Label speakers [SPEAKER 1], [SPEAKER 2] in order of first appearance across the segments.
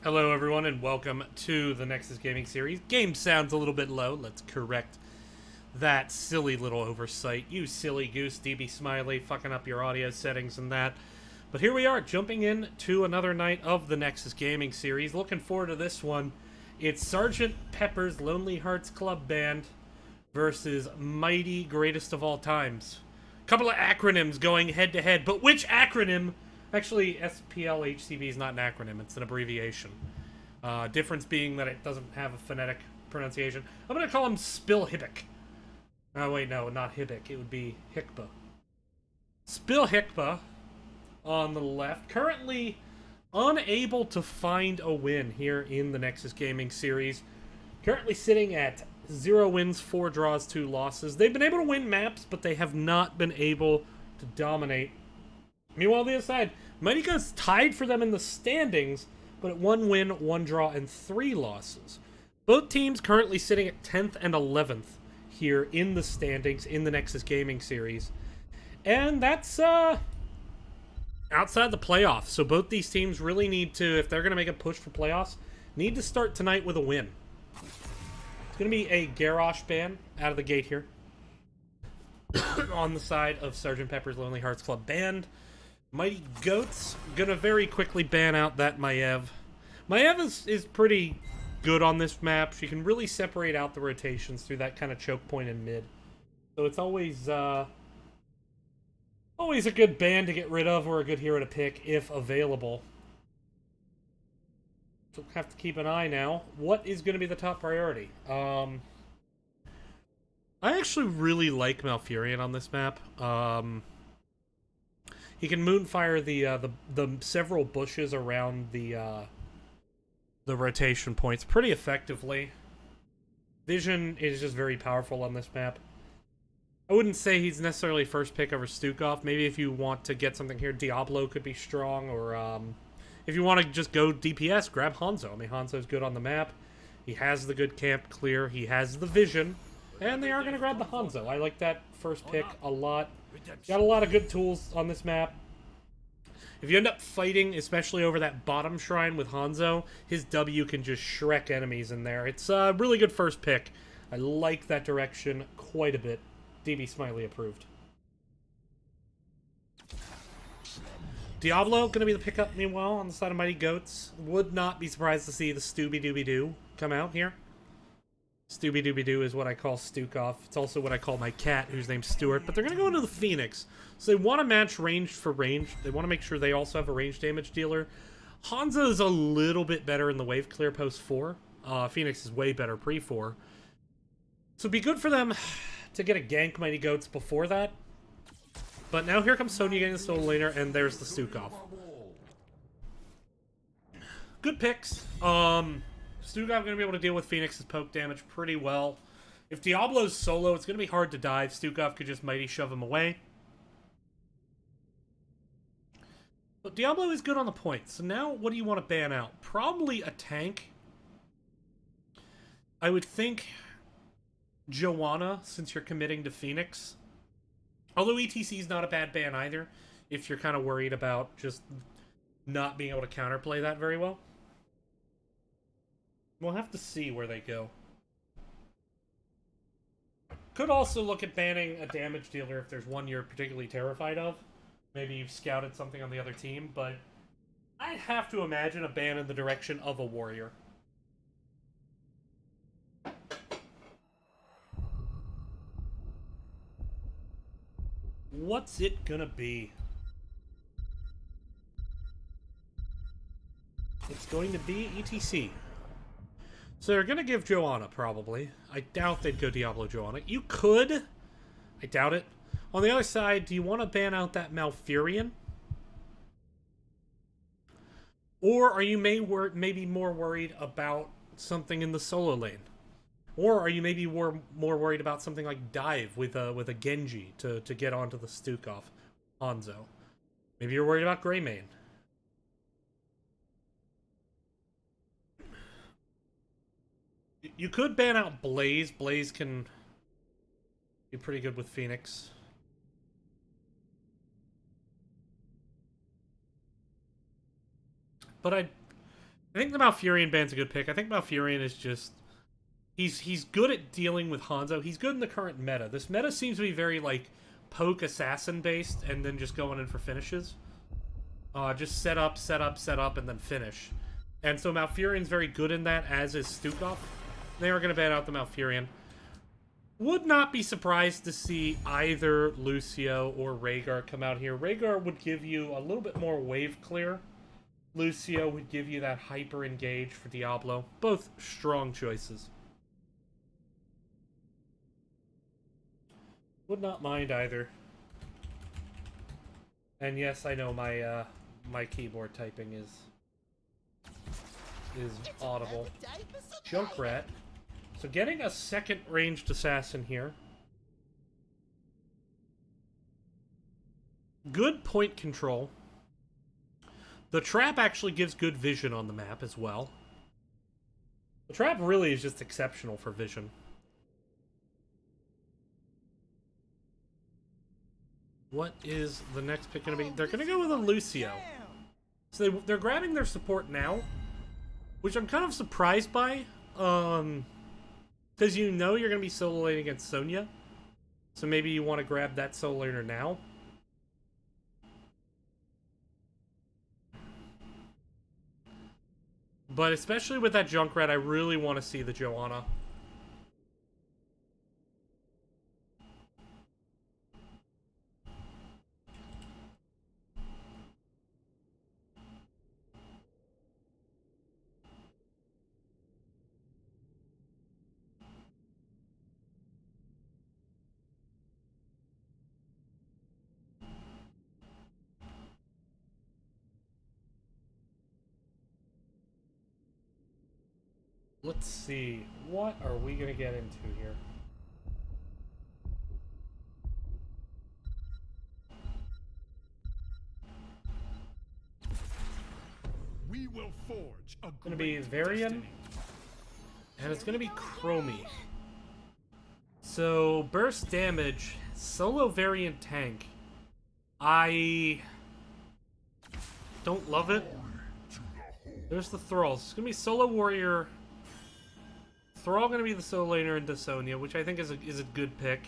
[SPEAKER 1] Hello everyone and welcome to the Nexus Gaming Series. Game sounds a little bit low. Let's correct that silly little oversight. You silly goose, DB Smiley, fucking up your audio settings and that. But here we are, jumping in to another night of the Nexus Gaming Series. Looking forward to this one. It's Sgt. Pepper's Lonely Hearts Club Band versus Mighty Greatest of All Times. Couple of acronyms going head to head, but which acronym? Actually, SPLHCB is not an acronym, it's an abbreviation. Difference being that it doesn't have a phonetic pronunciation. I'm going to call him SPLHCB. Oh, wait, no, not Hibic. It would be HICBA. SPLHCB on the left. Currently unable to find a win here in the Nexus Gaming Series. Currently sitting at 0 wins, 4 draws, 2 losses. They've been able to win maps, but they have not been able to dominate. Meanwhile, on the other side, Mighty G.O.A.T.s tied for them in the standings, but at 1 win, 1 draw, and 3 losses. Both teams currently sitting at 10th and 11th here in the standings in the Nexus Gaming Series. And that's outside the playoffs. So both these teams really need to, if they're going to make a push for playoffs, need to start tonight with a win. It's going to be a Garrosh ban out of the gate here. On the side of Sgt. Pepper's Lonely Hearts Club Band. Mighty G.O.A.T.s gonna very quickly ban out that Maiev. Maiev is pretty good on this map. She can really separate out the rotations through that kind of choke point in mid. So it's always a good ban to get rid of or a good hero to pick if available. So we'll have to keep an eye now. What is going to be the top priority? I actually really like Malfurion on this map. He can moonfire the several bushes around the rotation points pretty effectively. Vision is just very powerful on this map. I wouldn't say he's necessarily first pick over Stukov. Maybe if you want to get something here, Diablo could be strong, or if you want to just go DPS, grab Hanzo. I mean, Hanzo's good on the map. He has the good camp clear. He has the vision. And they are going to grab the Hanzo. I like that first pick a lot. Got a lot of good tools on this map. If you end up fighting, especially over that bottom shrine with Hanzo, his W can just Shrek enemies in there. It's a really good first pick. I like that direction quite a bit. DB Smiley approved. Diablo going to be the pickup, meanwhile, on the side of Mighty G.O.A.T.s. Would not be surprised to see the Stooby-Dooby-Doo come out here. Stooby-Dooby-Doo is what I call Stukov. It's also what I call my cat, whose name's Stuart. But they're going to go into the Phoenix. So they want to match ranged for range. They want to make sure they also have a range damage dealer. Hanzo is a little bit better in the wave clear post 4. Phoenix is way better pre-4. So it'd be good for them to get a gank Mighty G.O.A.T.s before that. But now here comes Sonya getting the solo laner, and there's the Stukov. Good picks. Stukov going to be able to deal with Phoenix's poke damage pretty well. If Diablo's solo, it's going to be hard to dive. Stukov could just mighty shove him away. But Diablo is good on the point. So now, what do you want to ban out? Probably a tank. I would think Joanna, since you're committing to Phoenix. Although ETC is not a bad ban either, if you're kind of worried about just not being able to counterplay that very well. We'll have to see where they go. Could also look at banning a damage dealer if there's one you're particularly terrified of. Maybe you've scouted something on the other team, but I'd have to imagine a ban in the direction of a warrior. What's it gonna be? It's going to be ETC. So they're going to give Joanna, probably. I doubt they'd go Diablo Joanna. You could. I doubt it. On the other side, do you want to ban out that Malfurion? Or are you maybe more worried about something in the solo lane? Or are you maybe more worried about something like Dive with a Genji to get onto the Stukov Hanzo? Maybe you're worried about Greymane. You could ban out Blaze. Blaze can Be pretty good with Phoenix. But I think the Malfurion band's a good pick. I think Malfurion is just... He's good at dealing with Hanzo. He's good in the current meta. This meta seems to be very, like, poke assassin based and then just going in for finishes. Just set up, and then finish. And so Malfurion's very good in that, as is Stukov. They are going to ban out the Malfurion. Would not be surprised to see either Lucio or Rhaegar come out here. Rhaegar would give you a little bit more wave clear. Lucio would give you that hyper engage for Diablo. Both strong choices. Would not mind either. And yes, I know my my keyboard typing is audible. Junkrat. So getting a second ranged assassin here. Good point control. The trap actually gives good vision on the map as well. The trap really is just exceptional for vision. What is the next pick going to be? They're going to go with a Lucio. So they're grabbing their support now, which I'm kind of surprised by. Because you know you're going to be solo laning against Sonya. So maybe you want to grab that solo laner now. But especially with that Junkrat, I really want to see the Joanna. Let's see. What are we going to get into here?
[SPEAKER 2] We will forge a
[SPEAKER 1] It's going to be Varian. And it's going to be Chromie. So, burst damage. Solo Variant tank. I don't love it. There's the Thralls. It's going to be Solo Warrior. Thrall going to be the solo laner into Sonya, which I think is a good pick.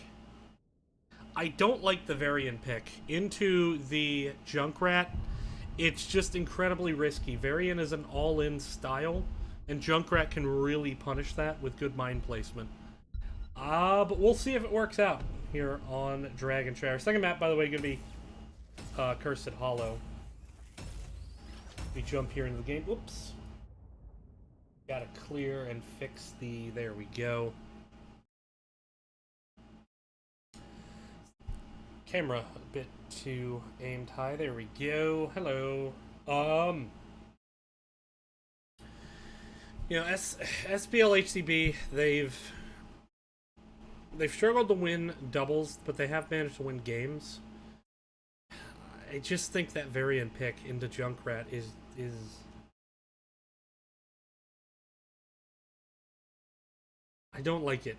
[SPEAKER 1] I don't like the Varian pick. Into the Junkrat, it's just incredibly risky. Varian is an all-in style, and Junkrat can really punish that with good mind placement. But we'll see if it works out here on Dragonshire. Second map, by the way, going to be Cursed Hollow. We jump here into the game. Whoops. Gotta clear and fix the... There we go. Camera a bit too aimed high. There we go. Hello. You know, SPLHCB, they've struggled to win doubles, but they have managed to win games. I just think that Varian pick into Junkrat is I don't like it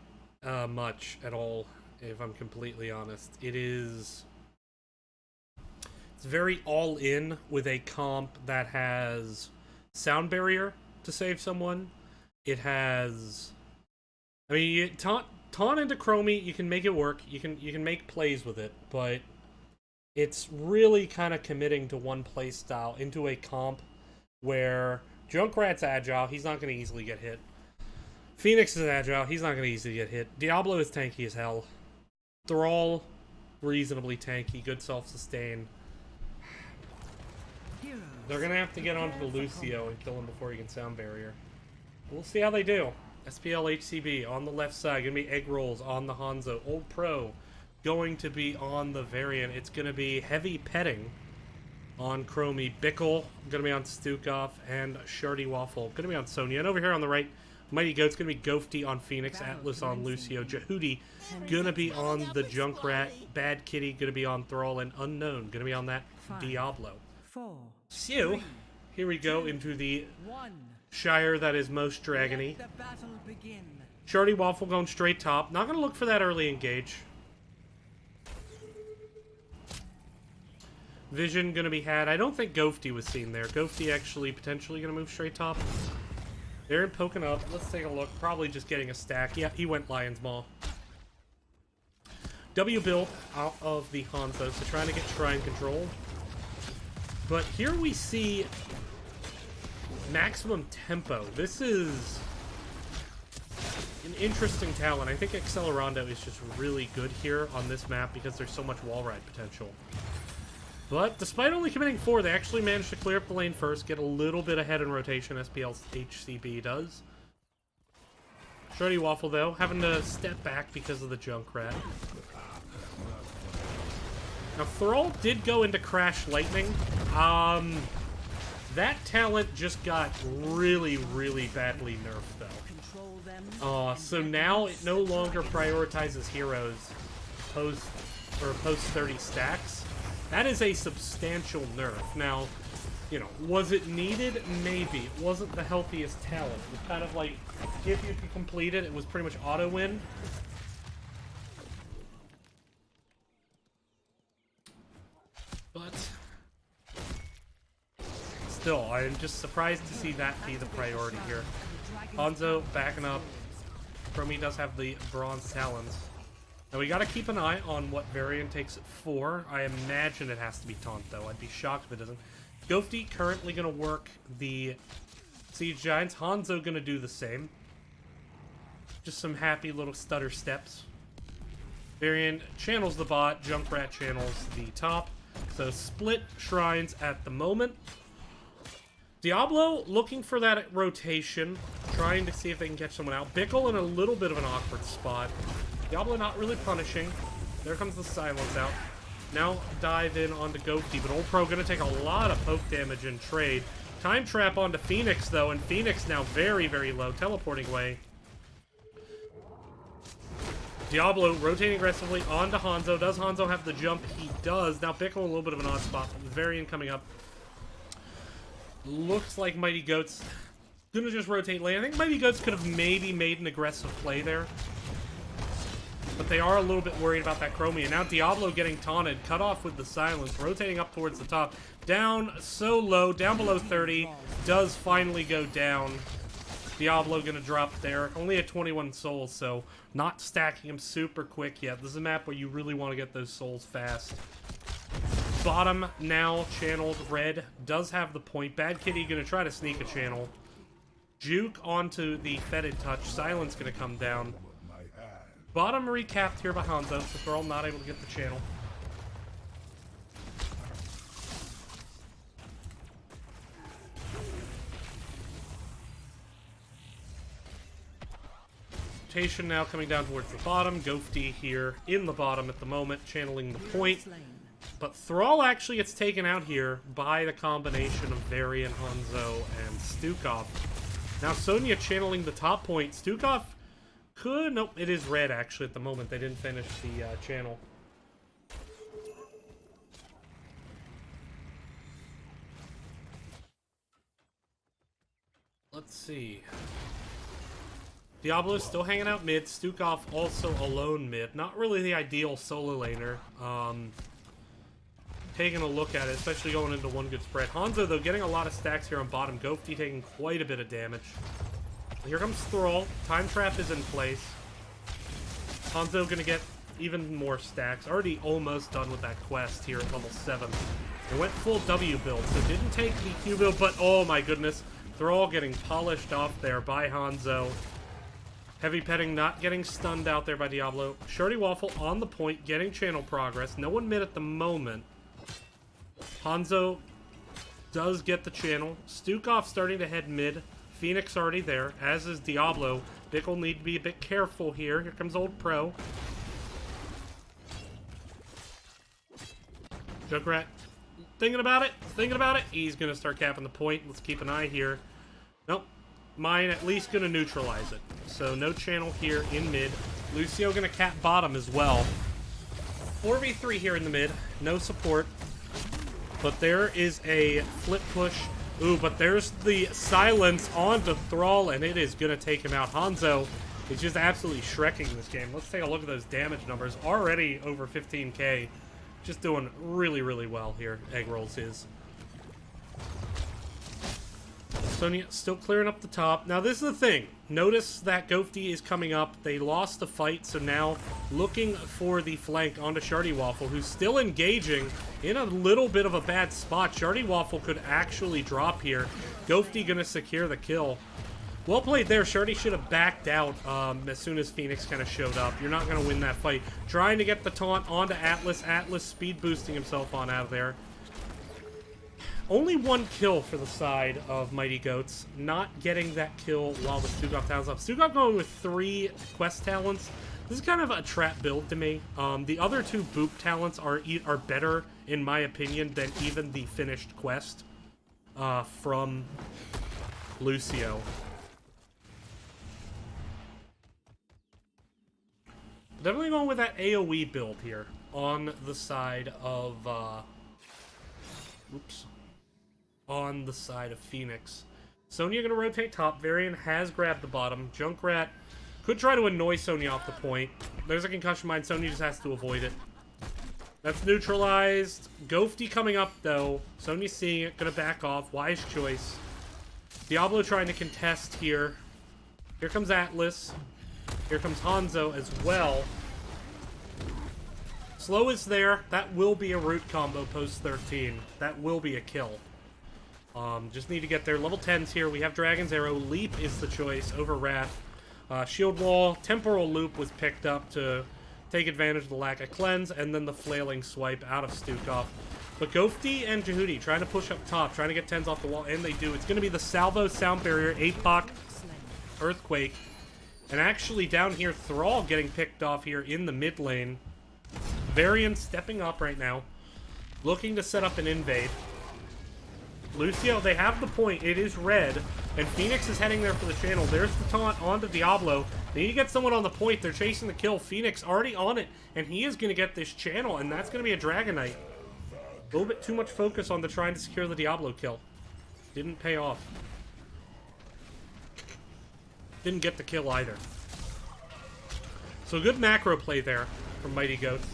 [SPEAKER 1] much at all, if I'm completely honest. It's very all-in with a comp that has sound barrier to save someone. It has... I mean, you taunt into Chromie, you can make it work. You can make plays with it, but it's really kind of committing to one play style into a comp where Junkrat's agile, he's not going to easily get hit. Phoenix is agile, he's not going to easily get hit. Diablo is tanky as hell. Thrall, reasonably tanky, good self-sustain. They're going to have to get onto the Lucio and kill him before he can sound barrier. We'll see how they do. SPLHCB on the left side, going to be Egg Rolls on the Hanzo. Old Pro going to be on the Variant. It's going to be Heavy Petting on Chromie. Bickle going to be on Stukov, and Shardy Waffle going to be on Sonya. And over here on the right, Mighty Goat's going to be Ghosty on Phoenix, Atlas on Lucio, Jehudi going to be on the Junkrat, Bad Kitty going to be on Thrall, and Unknown going to be on that Diablo. So, here we go into the Shire that is most dragony. Shardy Waffle going straight top. Not going to look for that early engage. Vision gonna be had. I don't think G.O.A.T.s was seen there. G.O.A.T.s actually potentially gonna move straight top. They're poking up. Let's take a look. Probably just getting a stack. Yeah, he went Lion's Maw. W build out of the Hanzo, so trying to get Shrine control. But here we see maximum tempo. This is an interesting talent. I think Accelerando is just really good here on this map because there's so much wall ride potential. But despite only committing 4, they actually managed to clear up the lane first, get a little bit ahead in rotation, SPLHCB does. Shorty Waffle, though, having to step back because of the Junkrat. Now, Thrall did go into Crash Lightning. That talent just got really, really badly nerfed, though. So now it no longer prioritizes heroes post 30 stacks. That is a substantial nerf. Now, you know, was it needed? Maybe. It wasn't the healthiest talent. It was kind of like, if you could complete it, it was pretty much auto-win. But still, I'm just surprised to see that be the priority here. Hanzo backing up. Chromie does have the bronze talons. Now we gotta keep an eye on what variant takes at 4. I imagine it has to be Taunt, though. I'd be shocked if it doesn't. G.O.A.T. currently gonna work the Siege Giants. Hanzo gonna do the same. Just some happy little stutter steps. Variant channels the bot. Junkrat channels the top. So split shrines at the moment. Diablo looking for that rotation, trying to see if they can catch someone out. Bickle in a little bit of an awkward spot. Diablo not really punishing. There comes the silence out. Now dive in onto G.O.A.T., but Old Pro gonna take a lot of poke damage in trade. Time trap onto Phoenix though, and Phoenix now very, very low, teleporting away. Diablo rotating aggressively onto Hanzo. Does Hanzo have the jump? He does. Now Bickle a little bit of an odd spot. Varian coming up. Looks like Mighty Goats gonna just rotate lane. I think Mighty Goats could have maybe made an aggressive play there. But they are a little bit worried about that Chromie. And now Diablo getting taunted. Cut off with the silence. Rotating up towards the top. Down so low. Down below 30. Does finally go down. Diablo gonna drop there. Only at 21 souls, so not stacking him super quick yet. This is a map where you really want to get those souls fast. Bottom now channeled. Red does have the point. Bad Kitty gonna try to sneak a channel. Juke onto the Fetid Touch. Silence gonna come down. Bottom recapped here by Hanzo, so Thrall not able to get the channel. Rotation now coming down towards the bottom. G.O.A.T. here in the bottom at the moment, channeling the point. But Thrall actually gets taken out here by the combination of Varian, Hanzo, and Stukov. Now Sonya channeling the top point. Stukov could... Nope, it is red actually at the moment. They didn't finish the channel. Let's see. Diablo's still hanging out mid. Stukov also alone mid. Not really the ideal solo laner. Taking a look at it, especially going into one good spread. Hanzo, though, getting a lot of stacks here on bottom. G.O.A.T. taking quite a bit of damage. Here comes Thrall. Time Trap is in place. Hanzo gonna get even more stacks. Already almost done with that quest here at level 7. It went full W build, so didn't take the Q build, but oh my goodness. Thrall getting polished off there by Hanzo. Heavy petting not getting stunned out there by Diablo. Shorty Waffle on the point, getting channel progress. No one mid at the moment. Hanzo does get the channel. Stukov starting to head mid. Phoenix already there, as is Diablo. Bickle need to be a bit careful here. Here comes Old Pro. Junkrat thinking about it. He's going to start capping the point. Let's keep an eye here. Nope. Mine at least going to neutralize it. So no channel here in mid. Lucio going to cap bottom as well. 4v3 here in the mid. No support. But there is a flip push. Ooh, but there's the silence onto Thrall, and it is going to take him out. Hanzo is just absolutely shrekking this game. Let's take a look at those damage numbers. Already over 15k. Just doing really, really well here. Egg rolls is. Sonya still clearing up the top. Now, this is the thing. Notice that G.O.A.T. is coming up. They lost the fight, so now looking for the flank onto Shardy Waffle, who's still engaging in a little bit of a bad spot. Shardy Waffle could actually drop here. G.O.A.T. gonna secure the kill. Well played there. Shardy should have backed out as soon as Phoenix kind of showed up. You're not going to win that fight. Trying to get the taunt onto Atlas. Atlas speed boosting himself on out of there. Only one kill for the side of Mighty Goats. Not getting that kill while the Stukov talent's up. Stukov going with 3 quest talents. This is kind of a trap build to me. The other 2 boop talents are better, in my opinion, than even the finished quest from Lucio. Definitely going with that AoE build here on the side of, on the side of Phoenix. Sonya going to rotate top. Varian has grabbed the bottom. Junkrat could try to annoy Sonya off the point. There's a concussion mine. Sonya just has to avoid it. That's neutralized. G.O.A.T. coming up, though. Sonya's seeing it. Going to back off. Wise choice. Diablo trying to contest here. Here comes Atlas. Here comes Hanzo as well. Slow is there. That will be a root combo post 13. That will be a kill. Just need to get there. Level 10s here. We have Dragon's Arrow. Leap is the choice over Wrath. Shield Wall. Temporal Loop was picked up to take advantage of the lack of cleanse. And then the Flailing Swipe out of Stukov. But G.O.A.T. and G.O.A.T. trying to push up top. Trying to get 10s off the wall. And they do. It's going to be the Salvo Sound Barrier. 8-Bach Earthquake. And actually down here, Thrall getting picked off here in the mid lane. Varian stepping up right now. Looking to set up an invade. Lucio, they have the point. It is red. And Phoenix is heading there for the channel. There's the taunt onto Diablo. They need to get someone on the point. They're chasing the kill. Phoenix already on it. And he is going to get this channel. And that's going to be a Dragonite. A little bit too much focus on the trying to secure the Diablo kill. Didn't pay off. Didn't get the kill either. So good macro play there from Mighty Goats.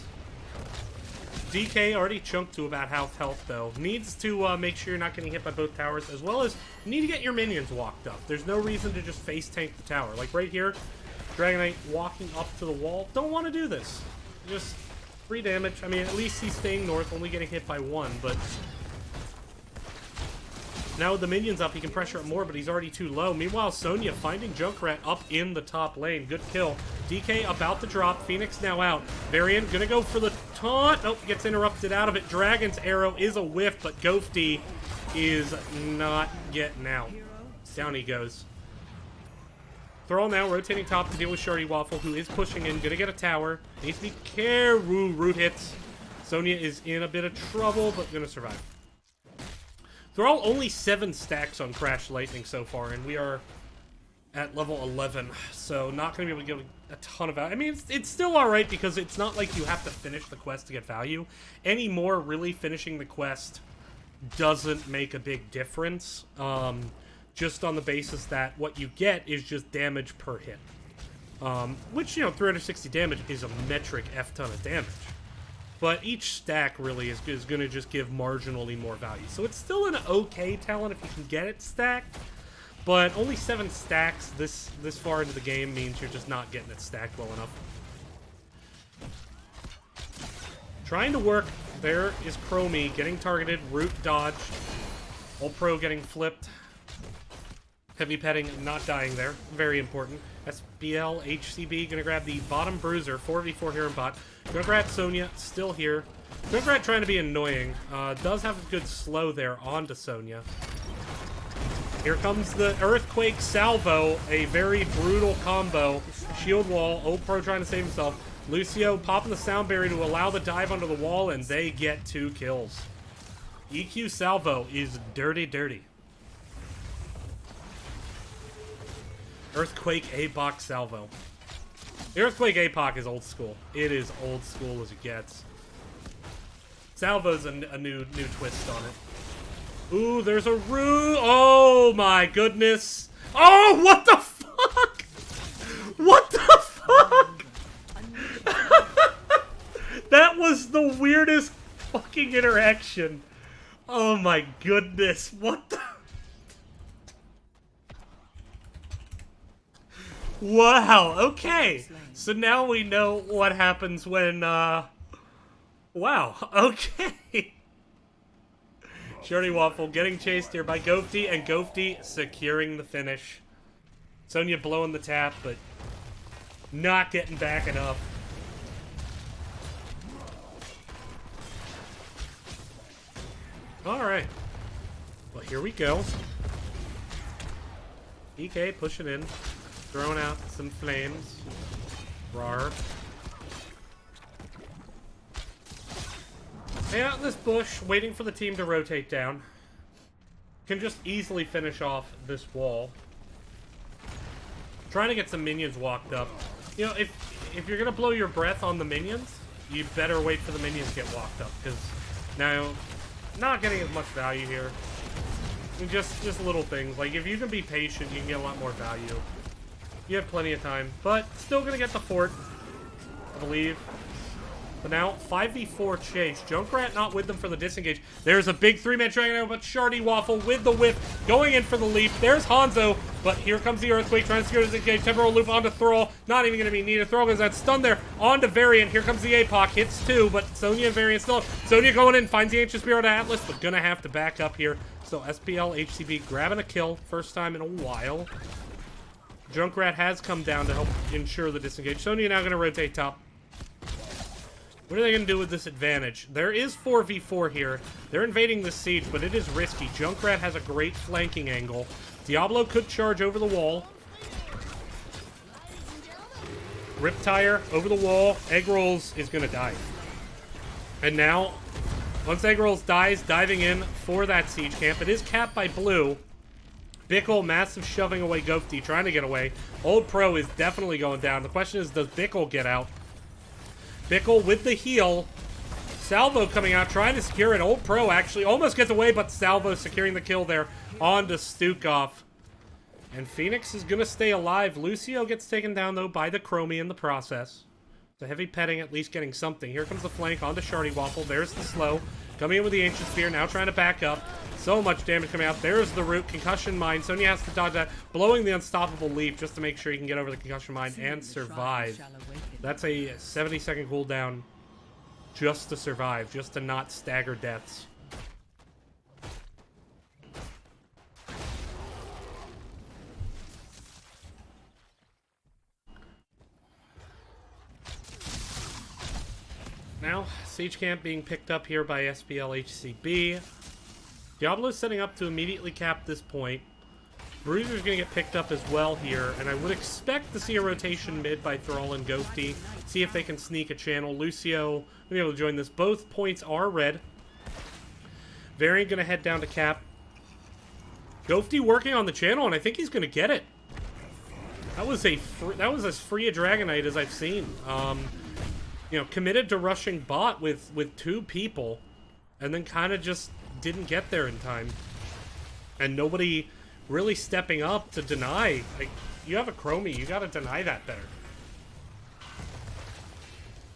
[SPEAKER 1] DK already chunked to about half health, though. Needs to make sure you're not getting hit by both towers, as well as you need to get your minions walked up. There's no reason to just face tank the tower. Like right here, Dragonite walking up to the wall. Don't want to do this. Just 3 damage. I mean, at least he's staying north, only getting hit by 1, but now with the minions up, he can pressure it more, but he's already too low. Meanwhile, Sonya finding Junkrat up in the top lane. Good kill. DK about to drop. Phoenix now out. Varian gonna go for the taunt. Nope, gets interrupted out of it. Dragon's Arrow is a whiff, but G.O.A.T. is not getting out. Down he goes. Thrall now rotating top to deal with Shardy Waffle, who is pushing in. Gonna get a tower. Needs to be careful. Root hits. Sonya is in a bit of trouble, but gonna survive. Thrall only 7 stacks on Crash Lightning so far, and we are at level 11, so not going to be able to give a ton of value. I mean, it's still alright because it's not like you have to finish the quest to get value. Anymore, really finishing the quest doesn't make a big difference, just on the basis that what you get is just damage per hit. Which, you know, 360 damage is a metric F-ton of damage. But each stack really is going to just give marginally more value. So it's still an okay talent if you can get it stacked. But only 7 stacks this far into the game means you're just not getting it stacked well enough. Trying to work. There is Chromie getting targeted. Root dodged. Old Pro getting flipped. Heavy petting, not dying there. Very important. SPLHCB gonna grab the bottom bruiser. 4v4 here in bot. Gonna grab Sonya, still here. Junkrat trying to be annoying. Does have a good slow there onto Sonya. Here comes the Earthquake Salvo. A very brutal combo. Shield Wall. Old Pro trying to save himself. Lucio popping the sound barrier to allow the dive under the wall, and they get 2 kills. EQ Salvo is dirty, dirty. Earthquake APOC Salvo. The Earthquake APOC is old school. It is old school as it gets. Salvo's a new twist on it. Ooh, there's a root. Oh my goodness. Oh, what the fuck? What the fuck? That was the weirdest fucking interaction. Oh my goodness. What the... Wow, okay. So now we know what happens when, wow, okay. Shorty Waffle getting chased here by G.O.A.T., and G.O.A.T. securing the finish. Sonya blowing the tap, but not getting back enough. Alright. Well, here we go. DK pushing in. Throwing out some flames. Rar. Hang out in this bush, waiting for the team to rotate down. Can just easily finish off this wall. Trying to get some minions walked up. You know, if you're gonna blow your breath on the minions, you better wait for the minions to get walked up, because now, not getting as much value here. I mean, just little things. Like, if you can be patient, you can get a lot more value. You have plenty of time, but still gonna get the fort, I believe. But now, 5v4 chase. Junkrat not with them for the disengage. There's a big three-man triangle, but Shardy Waffle with the whip, going in for the leap. There's Hanzo, but here comes the Earthquake, trying to secure the disengage. Temporal loop onto Thrall, not even going to be needed. Thrall goes that stun there, onto Variant. Here comes the APOC, hits two, but Sonya and Variant still up. Sonya going in, finds the Ancient Spirit Atlas, but gonna have to back up here. So SPLHCB grabbing a kill, first time in a while. Junkrat has come down to help ensure the disengage. Sonya now gonna rotate top. What are they going to do with this advantage? There is 4v4 here. They're invading the siege, but it is risky. Junkrat has a great flanking angle. Diablo could charge over the wall. Riptire over the wall. Egg Rolls is going to die. And now, once Egg Rolls dies, diving in for that siege camp. It is capped by blue. Bickle, massive shoving away G.O.A.T., trying to get away. Old Pro is definitely going down. The question is, does Bickle get out? Bickle with the heal. Salvo coming out, trying to secure it. Old Pro actually almost gets away, but Salvo securing the kill there onto Stukov. And Phoenix is going to stay alive. Lucio gets taken down, though, by the Chromie in the process. The heavy petting at least getting something. Here comes the flank onto Shardy Waffle. There's the slow. Coming in with the Ancient Spear, now trying to back up. So much damage coming out. There's the root. Concussion Mine. Sonya has to dodge that. Blowing the Unstoppable Leap just to make sure he can get over the Concussion Mine and survive. That's a 70-second cooldown just to survive. Just to not stagger deaths. Now, Siege Camp being picked up here by SPLHCB. Diablo's setting up to immediately cap this point. Bruiser's going to get picked up as well here, and I would expect to see a rotation mid by Thrall and G.O.A.T. See if they can sneak a channel. Lucio will be able to join this. Both points are red. Variant going to head down to cap. G.O.A.T. working on the channel, and I think he's going to get it. That was as free a Dragonite as I've seen. You know, committed to rushing bot with two people, and then kind of just didn't get there in time. And nobody really stepping up to deny. Like, you have a Chromie, you gotta deny that better.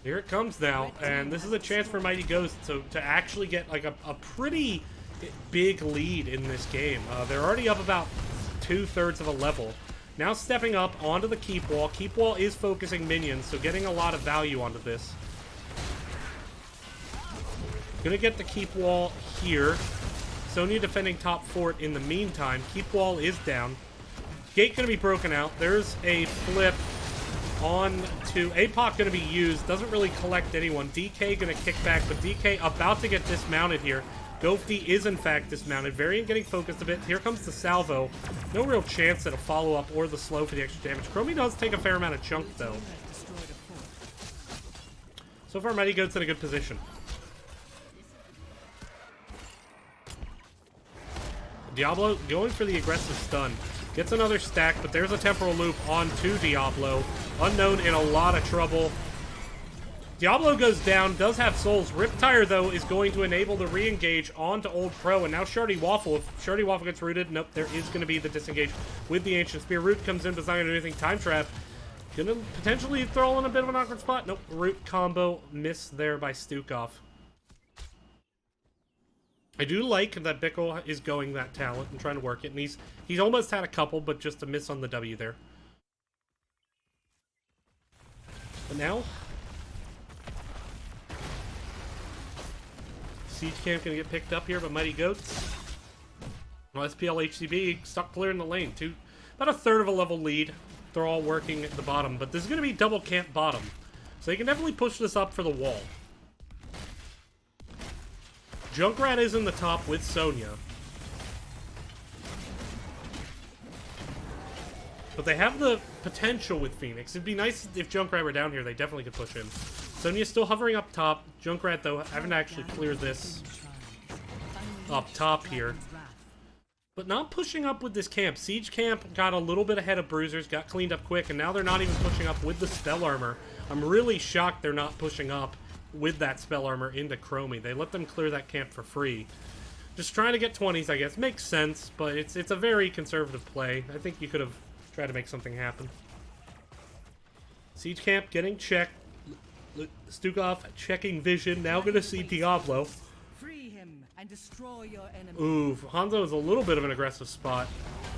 [SPEAKER 1] Here it comes now, and this is a chance for Mighty Ghost to actually get like a pretty big lead in this game. They're already up about 2/3 of a level. Now stepping up onto the keep wall. Keep wall is focusing minions, so getting a lot of value onto this. Gonna get the keep wall here. Sonya defending top fort in the meantime. Keep wall is down. Gate gonna be broken out. There's a flip on to APOC gonna be used. Doesn't really collect anyone. DK gonna kick back, but DK about to get dismounted here. G.O.A.T. is in fact dismounted. Variant getting focused a bit. Here comes the salvo. No real chance at a follow-up or the slow for the extra damage. Chromie does take a fair amount of chunk, though. So far, Mighty Goat's in a good position. Diablo going for the aggressive stun. Gets another stack, but there's a temporal loop onto Diablo. Unknown in a lot of trouble. Diablo goes down, does have souls. Riptire, though, is going to enable the re-engage onto Old Pro, and now Shardy Waffle. If Shardy Waffle gets rooted, nope, there is going to be the disengage with the Ancient Spear. Root comes in, but it's not going to do anything. Time Trap Gonna potentially throw in a bit of an awkward spot. Nope, root combo missed there by Stukov. I do like that Bickle is going that talent and trying to work it, and he's almost had a couple, but just a miss on the W there. But now, Siege Camp gonna get picked up here by Mighty Goats. Well, SPLHCB stuck clear in the lane. About a third of a level lead. They're all working at the bottom, but this is gonna be double camp bottom, so they can definitely push this up for the wall. Junkrat is in the top with Sonya. But they have the potential with Phoenix. It'd be nice if Junkrat were down here. They definitely could push in. Sonya's still hovering up top. Junkrat, though, haven't actually cleared this up top here. But not pushing up with this camp. Siege Camp got a little bit ahead of Bruisers, got cleaned up quick, and now they're not even pushing up with the Spell Armor. I'm really shocked they're not pushing up with that Spell Armor into Chromie. They let them clear that camp for free. Just trying to get 20s, I guess. Makes sense, but it's a very conservative play. I think you could have tried to make something happen. Siege Camp getting checked. Stukov checking vision. Now gonna see Diablo.
[SPEAKER 3] Free him and destroy your enemy.
[SPEAKER 1] Ooh, Hanzo is a little bit of an aggressive spot.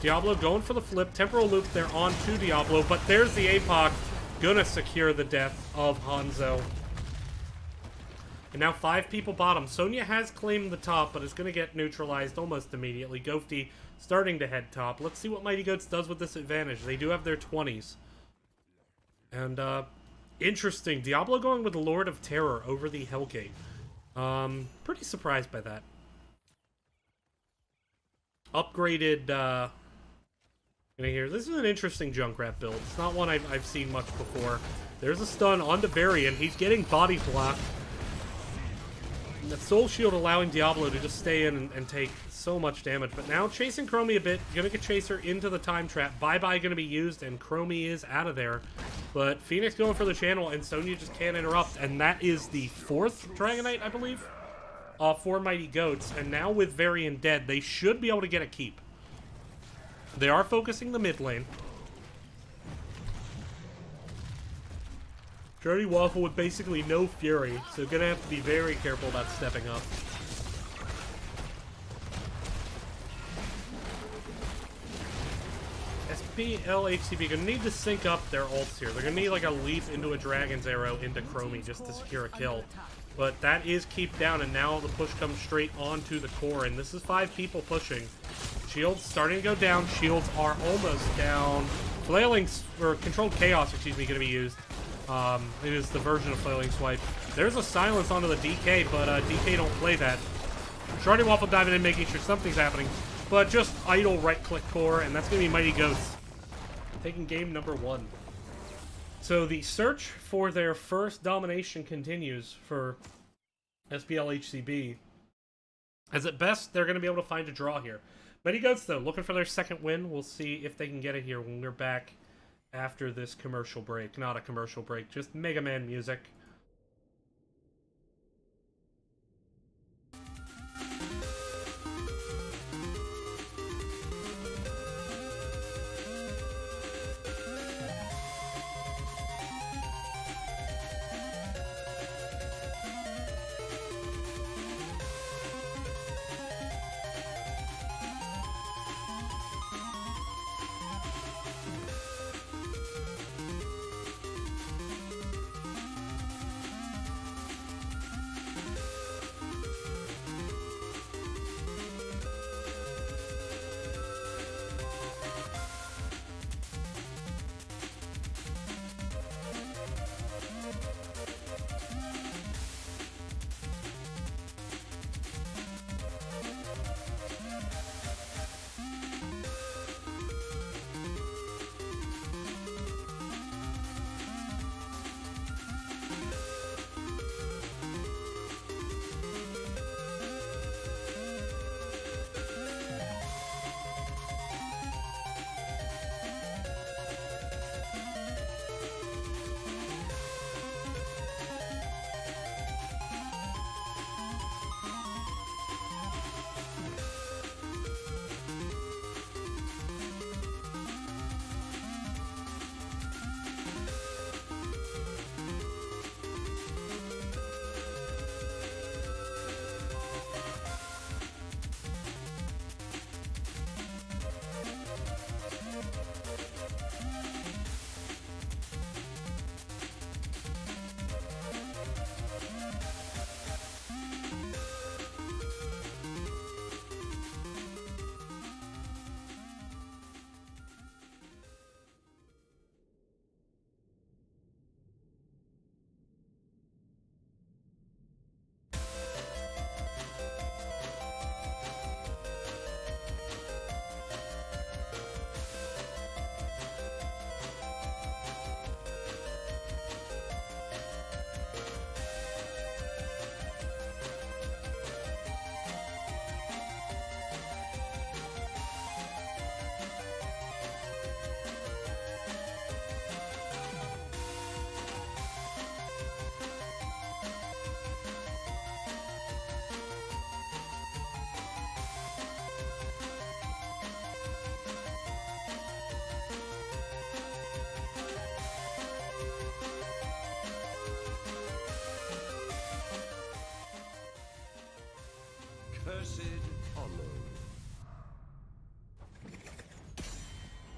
[SPEAKER 1] Diablo going for the flip. Temporal loop there on to Diablo, but there's the APOC. Gonna secure the death of Hanzo. And now 5 people bottom. Sonya has claimed the top, but is going to get neutralized almost immediately. Ghosty starting to head top. Let's see what Mighty Goats does with this advantage. They do have their 20s. And, interesting. Diablo going with the Lord of Terror over the Hellgate. Pretty surprised by that. Upgraded, here. This is an interesting Junkrat build. It's not one I've seen much before. There's a stun onto Varian. He's getting body blocked. The Soul Shield allowing Diablo to just stay in and take so much damage. But now chasing Chromie a bit. Gonna get Chaser into the time trap. Bye-bye gonna be used, and Chromie is out of there. But Phoenix going for the channel, and Sonya just can't interrupt. And that is the 4th Dragonite, I believe, for Mighty Goats. And now with Varian dead, they should be able to get a keep. They are focusing the mid lane. Dirty Waffle with basically no fury, so gonna have to be very careful about stepping up. SPLHCB gonna need to sync up their ults here. They're gonna need like a leap into a Dragon's Arrow into Chromie just to secure a kill. But that is keep down, and now the push comes straight onto the core, and this is 5 people pushing. Shields starting to go down. Shields are almost down. Flailing, or Controlled Chaos, excuse me, gonna be used. It is the version of Flailing Swipe. There's a silence onto the DK, but DK don't play that. Shorty Waffle diving in, making sure something's happening. But just idle right-click core, and that's going to be Mighty Goats. Taking game number 1. So the search for their first domination continues for SPLHCB. As at best, they're going to be able to find a draw here. Mighty Goats, though, looking for their second win. We'll see if they can get it here when we're back after this commercial break. Not a commercial break, just Mega Man music.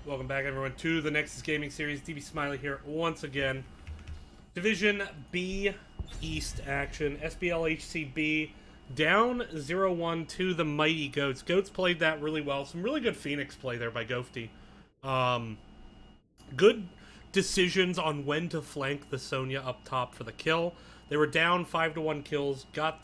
[SPEAKER 1] Welcome back, everyone, to the Nexus Gaming Series. DB Smiley here once again. Division B East action. SPLHCB down 0-1 to the mighty G.O.A.T.s. G.O.A.T.s played that really well. Some really good Phoenix play there by G.O.A.T. Good decisions on when to flank the Sonya up top for the kill. They were down 5-1 kills, got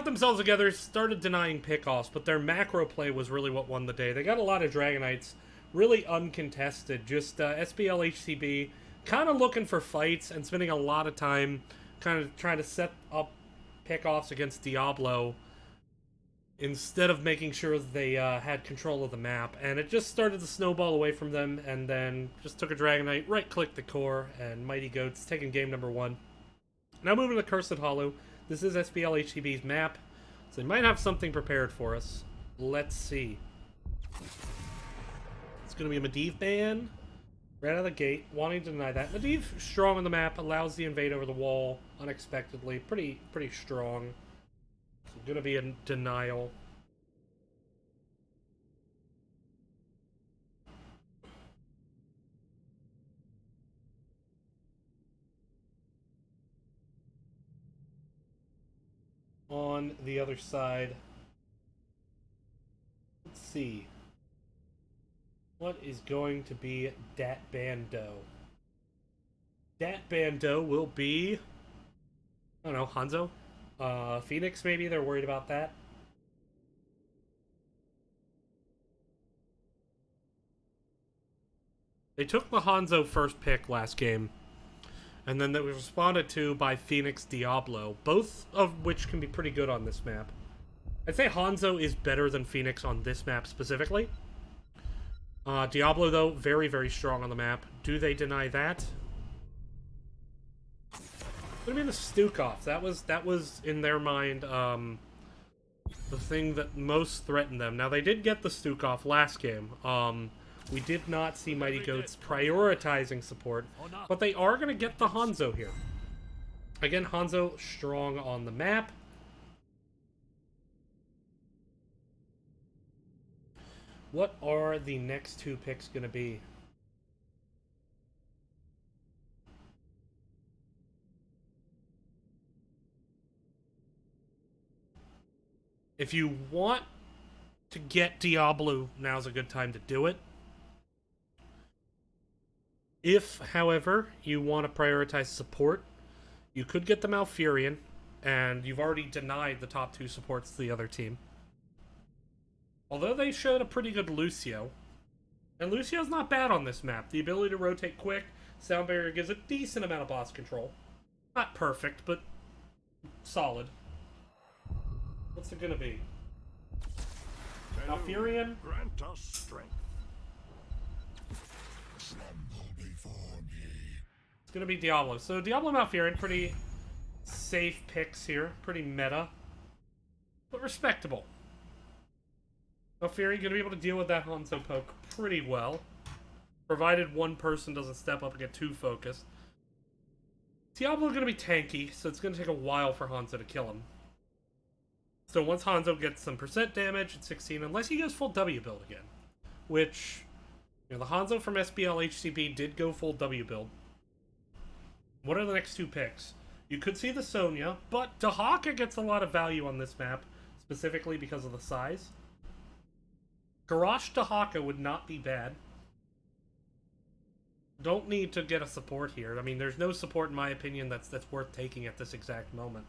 [SPEAKER 1] themselves together, started denying pickoffs, but their macro play was really what won the day. They got a lot of Dragonites, really uncontested. Just SPLHCB kind of looking for fights and spending a lot of time kind of trying to set up pickoffs against Diablo instead of making sure that they had control of the map. And it just started to snowball away from them, and then just took a Dragonite, right-clicked the core, and mighty G.O.A.T.s taking game number 1. Now moving to Cursed Hollow. This is SPLHCB's map, so they might have something prepared for us. Let's see. It's going to be a Medivh ban right out of the gate, wanting to deny that. Medivh, strong on the map, allows the invade over the wall unexpectedly. Pretty strong. So going to be a denial. On the other side, let's see. What is going to be Dat Bando? Dat Bando will be, I don't know, Hanzo? Phoenix, maybe? They're worried about that. They took the Hanzo first pick last game, and then that was responded to by Phoenix Diablo, both of which can be pretty good on this map. I'd say Hanzo is better than Phoenix on this map specifically. Diablo, though, very strong on the map. Do they deny that? It's gonna be the Stukov. That was in their mind the thing that most threatened them. Now they did get the Stukov last game. We did not see mighty G.O.A.T.s prioritizing support, but they are gonna get the Hanzo here. Again, Hanzo strong on the map. What are the next two picks going to be? If you want to get Diablo, now's a good time to do it. If, however, you want to prioritize support, you could get the Malfurion, and you've already denied the top 2 supports to the other team. Although they showed a pretty good Lucio. And Lucio's not bad on this map. The ability to rotate quick, Sound Barrier gives a decent amount of boss control. Not perfect, but solid. What's it gonna be? Malfurion?
[SPEAKER 2] Grant us strength.
[SPEAKER 1] It's gonna be Diablo. So Diablo Malfurion, pretty safe picks here. Pretty meta. But respectable. Malfurion gonna be able to deal with that Hanzo poke pretty well, provided one person doesn't step up and get too focused. Diablo gonna be tanky, so it's gonna take a while for Hanzo to kill him. So once Hanzo gets some percent damage at 16, unless he goes full W build again, which, you know, the Hanzo from SPLHCB did go full W build. What are the next two picks? You could see the Sonya, but Dahaka gets a lot of value on this map, specifically because of the size. Garrosh Dahaka would not be bad. Don't need to get a support here. I mean, there's no support, in my opinion, that's worth taking at this exact moment.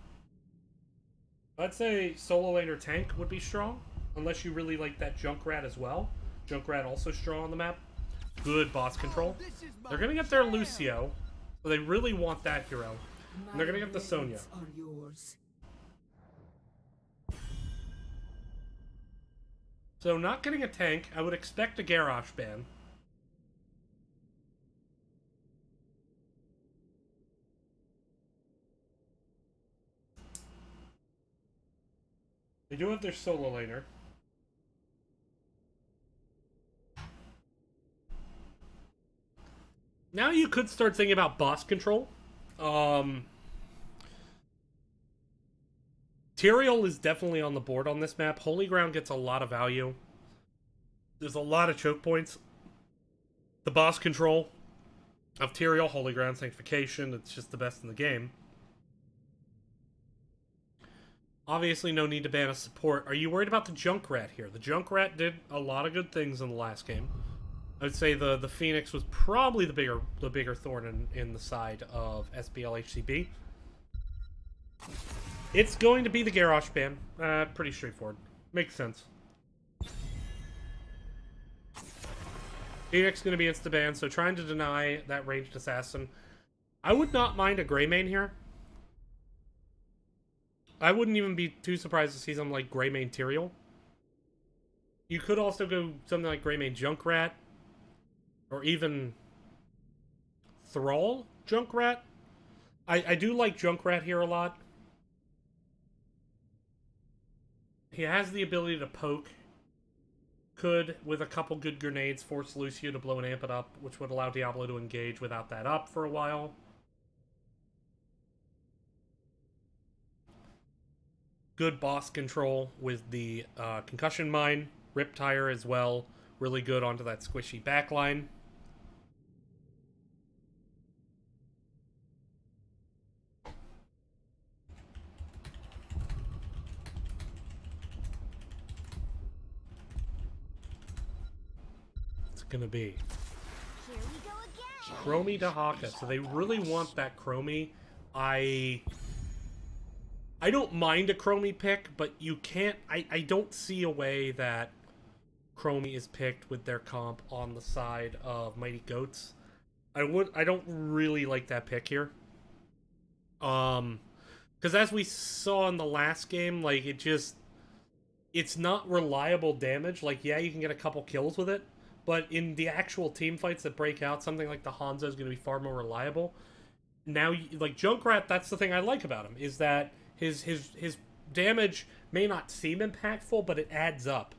[SPEAKER 1] I'd say solo lane or tank would be strong, unless you really like that Junkrat as well. Junkrat also strong on the map. Good boss control. They're going to get their Lucio, so they really want that hero. And they're going to get the Sonya. So not getting a tank, I would expect a Garrosh ban. They do have their solo laner. Now you could start thinking about boss control. Tyrael is definitely on the board on this map. Holy Ground gets a lot of value. There's a lot of choke points. The boss control of Tyrael, Holy Ground, Sanctification, it's just the best in the game. Obviously, no need to ban a support. Are you worried about the Junkrat here? The Junkrat did a lot of good things in the last game. I would say the Phoenix was probably the bigger thorn in the side of SPLHCB. It's going to be the Garrosh ban. Pretty straightforward. Makes sense. Phoenix going to be insta-ban, so trying to deny that ranged assassin. I would not mind a Greymane here. I wouldn't even be too surprised to see something like Greymane Tyrael. You could also go something like Greymane Junkrat. Or even Thrall Junkrat. I do like Junkrat here a lot. He has the ability to poke. Could, with a couple good grenades, force Lucio to blow an Amped up, which would allow Diablo to engage without that up for a while. Good boss control with the Concussion Mine. Riptire as well. Really good onto that squishy backline. Gonna be Chromie to Haka, so they really want that Chromie. I don't mind a Chromie pick, but you can't. I don't see a way that Chromie is picked with their comp on the side of Mighty Goats. I don't really like that pick here. Because as we saw in the last game, like it's not reliable damage. Like, yeah, you can get a couple kills with it. But in the actual team fights that break out, something like the Hanzo is going to be far more reliable. Now, like Junkrat, that's the thing I like about him, is that his damage may not seem impactful, but it adds up.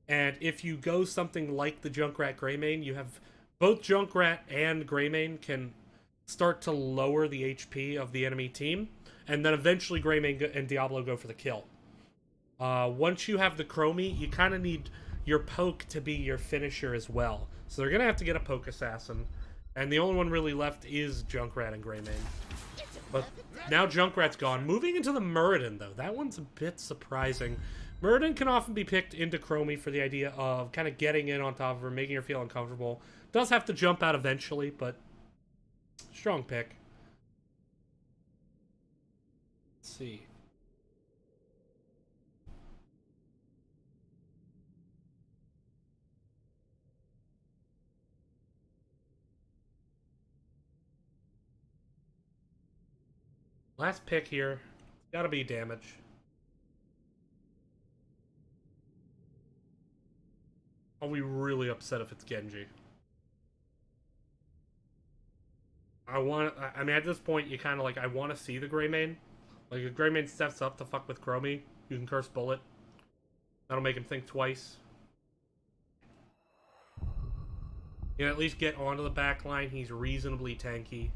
[SPEAKER 1] And if you go something like the Junkrat Greymane, you have both Junkrat and Greymane can start to lower the HP of the enemy team, and then eventually Greymane and Diablo go for the kill. Once you have the Chromie, you kind of need your poke to be your finisher as well. So they're going to have to get a poke assassin. And the only one really left is Junkrat and Greymane. But now Junkrat's gone. Moving into the Muradin, though. That one's a bit surprising. Muradin can often be picked into Chromie for the idea of kind of getting in on top of her, making her feel uncomfortable. Does have to jump out eventually, but strong pick. Let's see. Last pick here. Gotta be damage. I'll be really upset if it's Genji. I mean, at this point, you kind of like, I want to see the Greymane. Like, if Greymane steps up to fuck with Chromie, you can curse Bullet. That'll make him think twice. You can at least get onto the back line. He's reasonably tanky.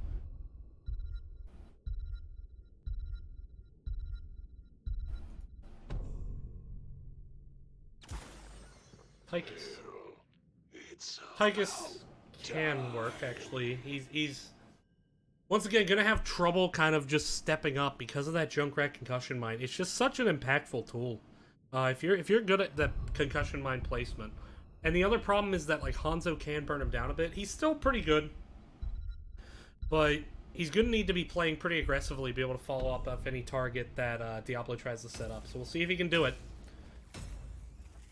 [SPEAKER 1] Tychus can work, actually. He's once again gonna have trouble kind of just stepping up because of that Junkrat Concussion Mine. It's just such an impactful tool. If you're good at that Concussion Mine placement. And the other problem is that like Hanzo can burn him down a bit. He's still pretty good. But he's gonna need to be playing pretty aggressively to be able to follow up with any target that Diablo tries to set up. So we'll see if he can do it.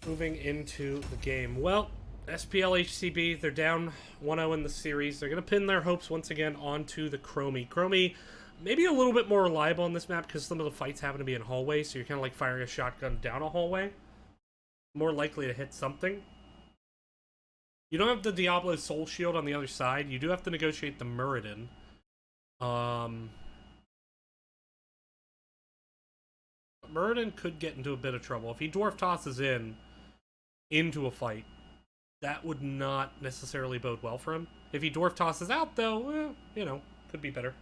[SPEAKER 1] Moving into the game. Well, SPLHCB, they're down 1-0 in the series. They're going to pin their hopes once again onto the Chromie. Chromie, maybe a little bit more reliable on this map because some of the fights happen to be in hallways, so you're kind of like firing a shotgun down a hallway. More likely to hit something. You don't have the Diablo Soul Shield on the other side. You do have to negotiate the Muradin. Muradin could get into a bit of trouble. If he Dwarf tosses into a fight, that would not necessarily bode well for him. If he Dwarf tosses out, though, you know, could be better.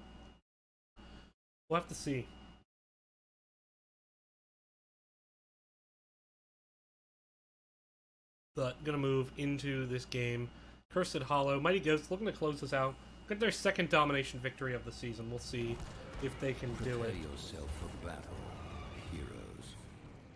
[SPEAKER 1] We'll have to see. But gonna move into this game. Cursed Hollow. Mighty Ghosts looking to close this out. Get their second domination victory of the season. We'll see if they can do it.
[SPEAKER 4] Yourself for battle, heroes.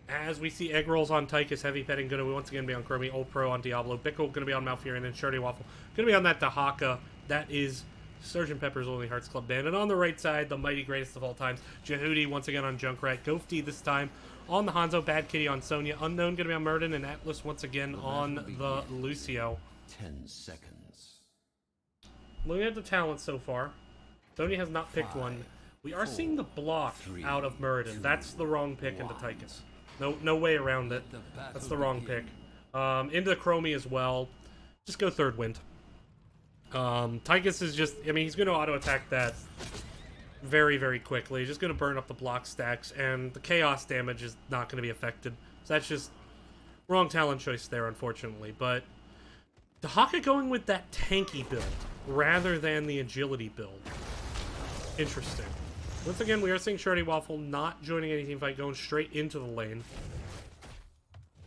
[SPEAKER 1] As we see egg rolls on Tychus, heavy petting gonna once again be on Chromie, Old Pro on Diablo, Bickle gonna be on Malfurion, and Shirty Waffle gonna be on that Dahaka. That is Sgt. Pepper's Lonely Hearts Club Band. And on the right side, the mighty greatest of all times, G.O.A.T. once again on Junkrat, G.O.A.T. this time on the Hanzo, Bad Kitty on Sonya, Unknown gonna be on Murden, and Atlas once again on the Lucio.
[SPEAKER 4] 10 seconds.
[SPEAKER 1] Looking at the talent so far, Sonya has not picked one. We are seeing the block out of Murden. That's the wrong pick into Tychus. No way around it. That's the wrong pick. Into the Chromie as well. Just go third wind. Tychus is just, I mean, he's going to auto-attack that very, very quickly. He's just going to burn up the block stacks, and the chaos damage is not going to be affected. So that's just wrong talent choice there, unfortunately. But Dahaka going with that tanky build rather than the agility build. Interesting. Once again, we are seeing Shirty Waffle not joining any team fight, going straight into the lane.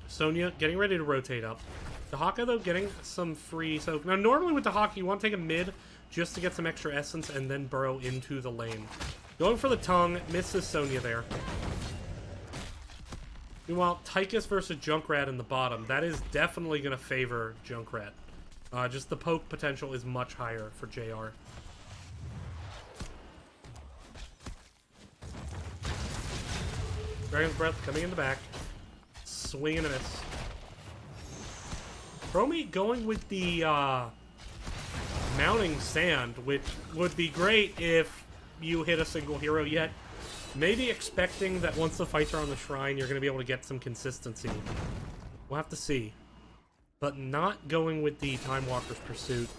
[SPEAKER 1] Sonya getting ready to rotate up. Dahaka, though, getting some free soak. Now, normally with Dahaka, you want to take a mid just to get some extra essence and then burrow into the lane. Going for the tongue, misses Sonya there. Meanwhile, Tychus versus Junkrat in the bottom. That is definitely going to favor Junkrat. Just the poke potential is much higher for JR. Dragon's Breath coming in the back. Swing and a miss. Chromie going with the mounting sand, which would be great if you hit a single hero yet. Maybe expecting that once the fights are on the shrine, you're going to be able to get some consistency. We'll have to see. But not going with the Time Walker's Pursuit.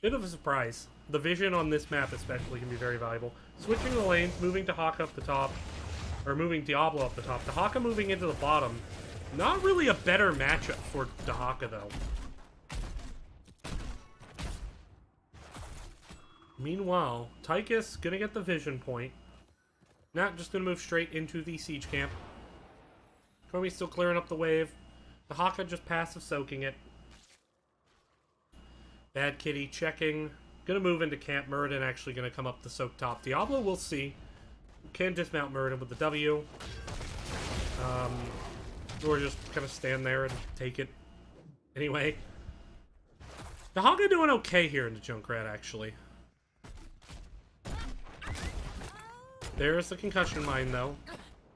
[SPEAKER 1] Bit of a surprise. The vision on this map especially can be very valuable. Switching the lanes, moving Dahaka up the top. Or moving Diablo up the top. Dahaka moving into the bottom. Not really a better matchup for Dahaka, though. Meanwhile, Tychus gonna get the vision point. Not just gonna move straight into the siege camp. Chromie's still clearing up the wave. Dahaka just passive soaking it. Bad Kitty checking. Gonna move into camp. Muradin actually gonna come up the soak top. Diablo, we'll see. Can dismount Muradin with the W. Or just kind of stand there and take it. Anyway. Dahaka doing okay here in the Junkrat, actually. There's the concussion mine, though.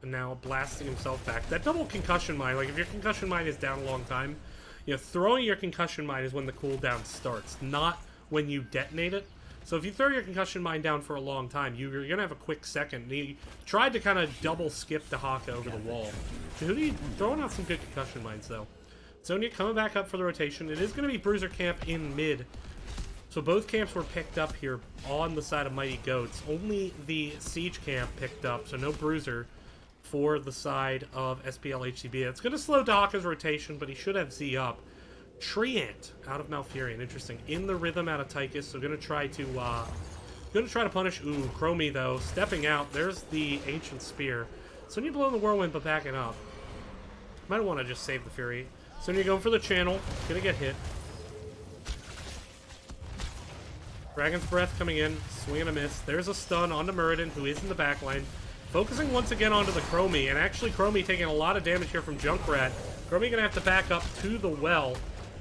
[SPEAKER 1] And now blasting himself back. That double concussion mine, like if your concussion mine is down a long time, you know, throwing your concussion mine is when the cooldown starts, not when you detonate it. So if you throw your concussion mine down for a long time, you're going to have a quick second. And he tried to kind of double skip Dahaka over the wall. G.O.A.T. throwing out some good concussion mines, though. Sonya coming back up for the rotation. It is going to be Bruiser Camp in mid. So both camps were picked up here on the side of Mighty Goats. Only the Siege Camp picked up, so no Bruiser for the side of SPLHCB. It's going to slow Dahaka's rotation, but he should have Z up. Treant out of Malfurion, interesting. In the rhythm out of Tychus, so gonna try to punish. Ooh, Chromie though, stepping out. There's the Ancient Spear. Sonya blowing the Whirlwind, but backing up. Might want to just save the Fury. Sonya going for the channel, gonna get hit. Dragon's Breath coming in, swing and a miss. There's a stun onto Muradin, who is in the backline. Focusing once again onto the Chromie, and actually Chromie taking a lot of damage here from Junkrat. Chromie gonna have to back up to the well.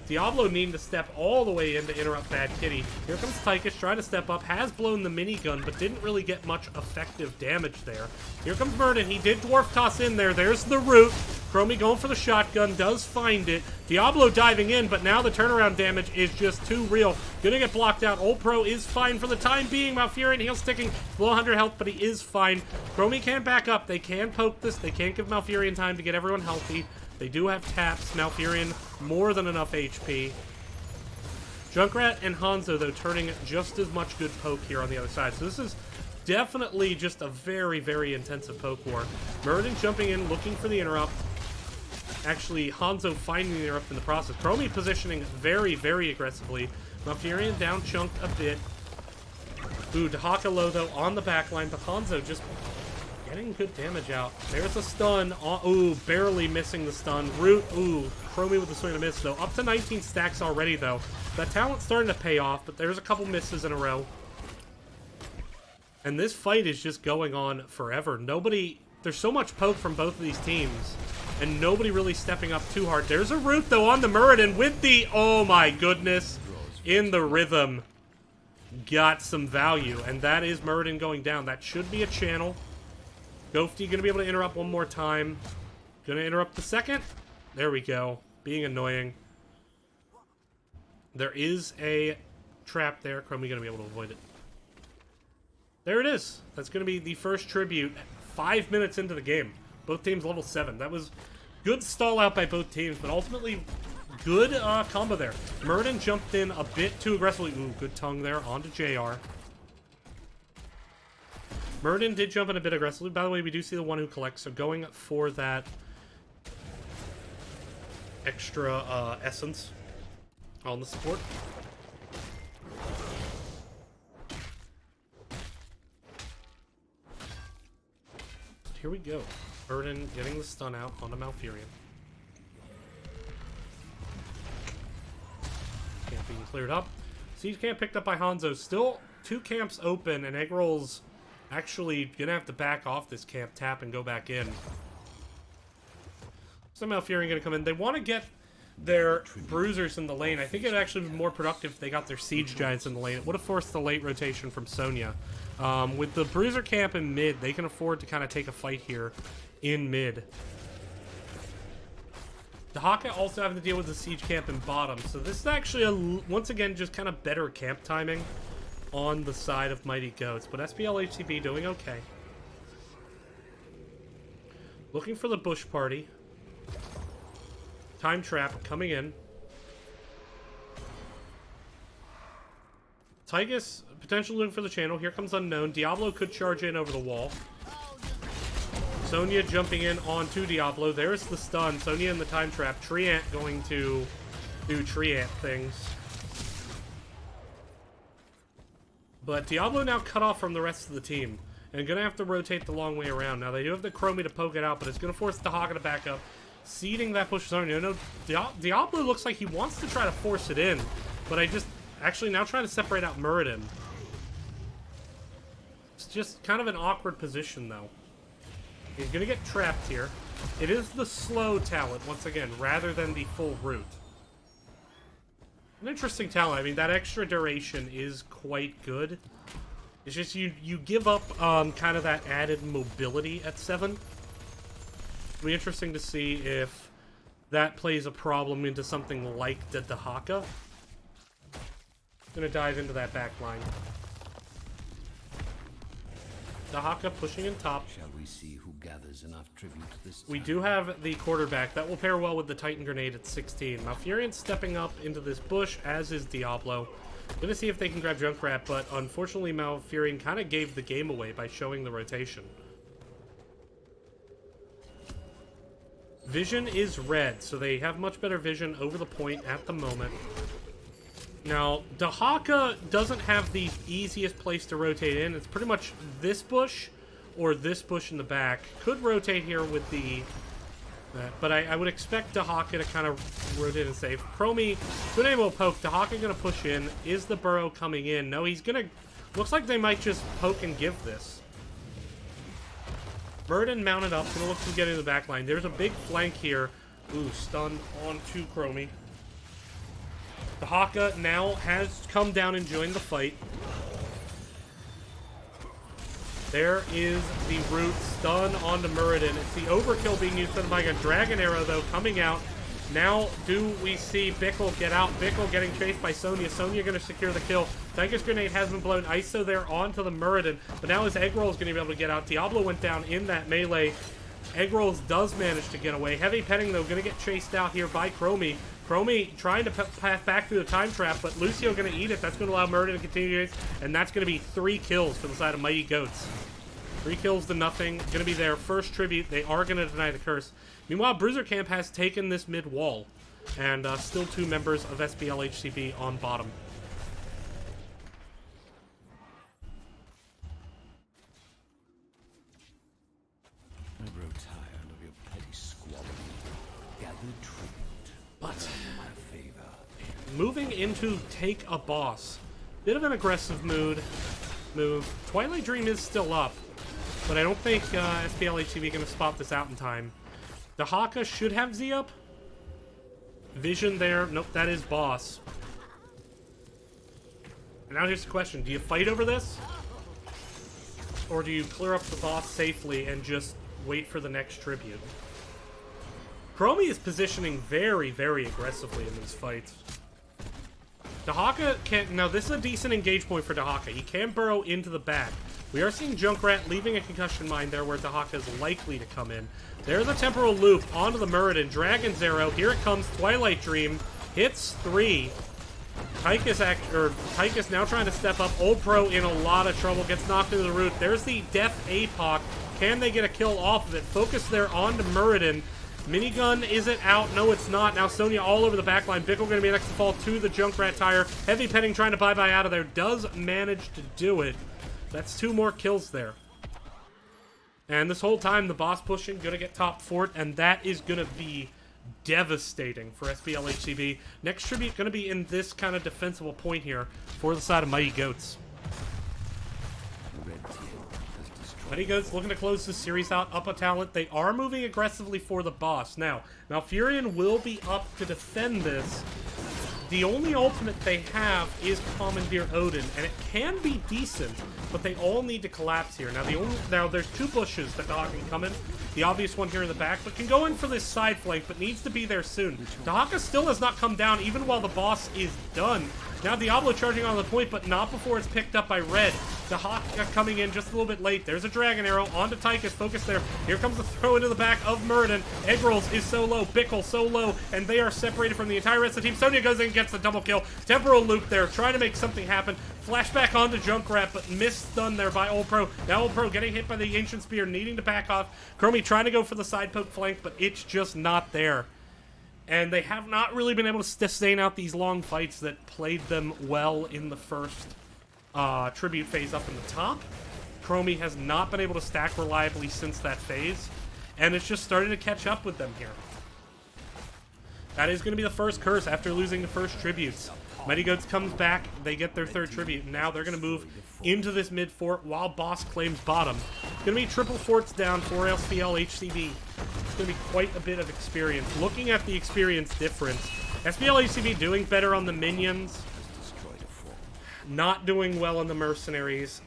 [SPEAKER 1] Diablo needing to step all the way in to interrupt Bad Kitty. Here comes Tychus, trying to step up, has blown the minigun, but didn't really get much effective damage there. Here comes Murden, he did Dwarf Toss in there, there's the root. Chromie going for the shotgun, does find it. Diablo diving in, but now the turnaround damage is just too real. Gonna get blocked out. Old Pro is fine for the time being. Malfurion heal sticking, below 100 health, but he is fine. Chromie can't back up, they can poke this, they can't give Malfurion time to get everyone healthy. They do have taps. Malfurion, more than enough HP. Junkrat and Hanzo, though, turning just as much good poke here on the other side. So this is definitely just a very, very intensive poke war. Muradin jumping in, looking for the interrupt. Actually, Hanzo finding the interrupt in the process. Chromie positioning very, very aggressively. Malfurion down chunked a bit. Ooh, Dahaka low, though, on the backline, but Hanzo just... getting good damage out. There's a stun. Ooh, barely missing the stun. Root, ooh, Chromie with the swing and a miss, though. Up to 19 stacks already, though. That talent's starting to pay off, but there's a couple misses in a row. And this fight is just going on forever. There's so much poke from both of these teams, and nobody really stepping up too hard. There's a root, though, on the Muradin with the, oh my goodness, in the rhythm. Got some value, and that is Muradin going down. That should be a channel. G.O.A.T.s going to be able to interrupt one more time. Going to interrupt the second. There we go. Being annoying. There is a trap there. Chromie going to be able to avoid it. There it is. That's going to be the first tribute 5 minutes into the game. Both teams level 7. That was good stall out by both teams, but ultimately good combo there. Muradin jumped in a bit too aggressively. Ooh, good tongue there onto JR. Muradin did jump in a bit aggressively. By the way, we do see the one who collects, so going for that extra essence on the support. Here we go. Muradin getting the stun out onto Malfurion. Camp being cleared up. Siege camp picked up by Hanzo. Still 2 camps open, and Eggroll's actually gonna have to back off this camp, tap, and go back in. So Malfurion gonna come in. They want to get their bruisers in the lane. I think it'd actually be more productive if they got their siege giants in the lane. It would have forced the late rotation from Sonya. With the bruiser camp in mid, they can afford to kind of take a fight here in mid. Dahaka also having to deal with the siege camp in bottom. So this is actually, once again, just kind of better camp timing on the side of Mighty G.O.A.T.s. But SPLHCB doing okay. Looking for the bush party. Time trap coming in. Tygus potentially looking for the channel. Here comes Unknown. Diablo could charge in over the wall. Sonya jumping in onto Diablo. There's the stun. Sonya in the time trap. Treant going to do Treant things. But Diablo now cut off from the rest of the team. And gonna have to rotate the long way around. Now they do have the Chromie to poke it out, but it's gonna force Dahaka to back up. Seeding that push Sonya. No, Diablo looks like he wants to try to force it in. But actually now trying to separate out Muradin. It's just kind of an awkward position, though. He's going to get trapped here. It is the slow talent, once again, rather than the full root. An interesting talent. I mean, that extra duration is quite good. It's just you give up kind of that added mobility at 7. It'll be interesting to see if that plays a problem into something like the Dahaka. Gonna dive into that back line. Dahaka pushing in top.
[SPEAKER 4] Shall we see who gathers enough tribute this time?
[SPEAKER 1] We do have the quarterback. That will pair well with the Titan Grenade at 16. Malfurion stepping up into this bush, as is Diablo. Gonna see if they can grab Junkrat, but unfortunately Malfurion kind of gave the game away by showing the rotation. Vision is red, so they have much better vision over the point at the moment. Now, Dahaka doesn't have the easiest place to rotate in. It's pretty much this bush or this bush in the back. Could rotate here with the... but I would expect Dahaka to kind of rotate and save. Chromie, good able to poke. Dahaka going to push in. Is the burrow coming in? No, he's going to... Looks like they might just poke and give this. Muradin mounted up. Going to look to get into the back line. There's a big flank here. Ooh, stun onto Chromie. Dahaka now has come down and joined the fight. There is the root stun onto Muradin. It's the overkill being used on by a Dragon Arrow, though, coming out. Now, do we see Bickle get out? Bickle getting chased by Sonya. Sonya going to secure the kill. Tygus Grenade has been blown. ISO there onto the Muradin. But now his Eggroll is going to be able to get out. Diablo went down in that melee. Eggrolls does manage to get away. Heavy Petting, though, going to get chased out here by Chromie. Chromie trying to pass back through the time trap, but Lucio going to eat it. That's going to allow Muradin to continue, and that's going to be 3 kills for the side of Mighty G.O.A.T.s. 3 kills to nothing. Going to be their first tribute. They are going to deny the curse. Meanwhile, Bruiser Camp has taken this mid wall, and still 2 members of SPLHCB on bottom. But moving into take a boss. Bit of an aggressive move. Twilight Dream is still up, but I don't think SPLHCB going to spot this out in time. Dahaka should have Z up. Vision there. Nope, that is boss. And now here's the question. Do you fight over this? Or do you clear up the boss safely and just wait for the next tribute? Chromie is positioning very, very aggressively in these fights. Dahaka can... Now, this is a decent engage point for Dahaka. He can burrow into the back. We are seeing Junkrat leaving a concussion mine there where Dahaka is likely to come in. There's a temporal loop onto the Muradin. Dragon's Arrow. Here it comes. Twilight Dream. Hits 3. Tychus now trying to step up. Old Pro in a lot of trouble. Gets knocked into the root. There's the Death APOC. Can they get a kill off of it? Focus there onto Muradin. Minigun, is it out? No, it's not. Now Sonya all over the backline. Bickle going to be next to fall to the Junkrat tire. Heavy Petting trying to bye-bye out of there. Does manage to do it. That's 2 more kills there. And this whole time, the boss pushing, going to get top fort, and that is going to be devastating for SPLHCB. Next tribute going to be in this kind of defensible point here for the side of Mighty Goats. Mighty Goats looking to close this series out, up a talent. They are moving aggressively for the boss. Now Malfurion will be up to defend this. The only ultimate they have is Commandeer Odin, and it can be decent, but they all need to collapse here. Now there's 2 bushes that Dahaka can come in. The obvious one here in the back, but can go in for this side flank, but needs to be there soon. Dahaka still has not come down, even while the boss is done. Now Diablo charging on the point, but not before it's picked up by Red. Dahaka coming in just a little bit late. There's a Dragon Arrow onto Tychus. Focus there. Here comes the throw into the back of Muradin. Eggrols is so low. Bickle so low. And they are separated from the entire rest of the team. Sonya goes in and gets the double kill. Temporal loop there. Trying to make something happen. Flashback onto Junkrat, but missed stun there by Old Pro. Now Old Pro getting hit by the Ancient Spear, needing to back off. Chromie trying to go for the side poke flank, but it's just not there. And they have not really been able to sustain out these long fights that played them well in the first tribute phase up in the top. Chromie has not been able to stack reliably since that phase, and it's just starting to catch up with them here. That is going to be the first curse after losing the first tributes. Mighty Goats comes back, they get their 3rd tribute, and now they're going to move into this mid fort while boss claims bottom. It's going to be triple forts down for SPLHCB. It's going to be quite a bit of experience. Looking at the experience difference, SPLHCB doing better on the minions, not doing well on the mercenaries,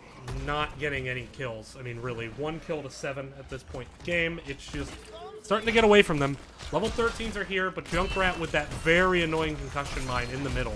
[SPEAKER 1] not getting any kills. I mean, really, 1 kill to 7 at this point in the game. It's just starting to get away from them. Level 13s are here, but Junkrat with that very annoying concussion mine in the middle.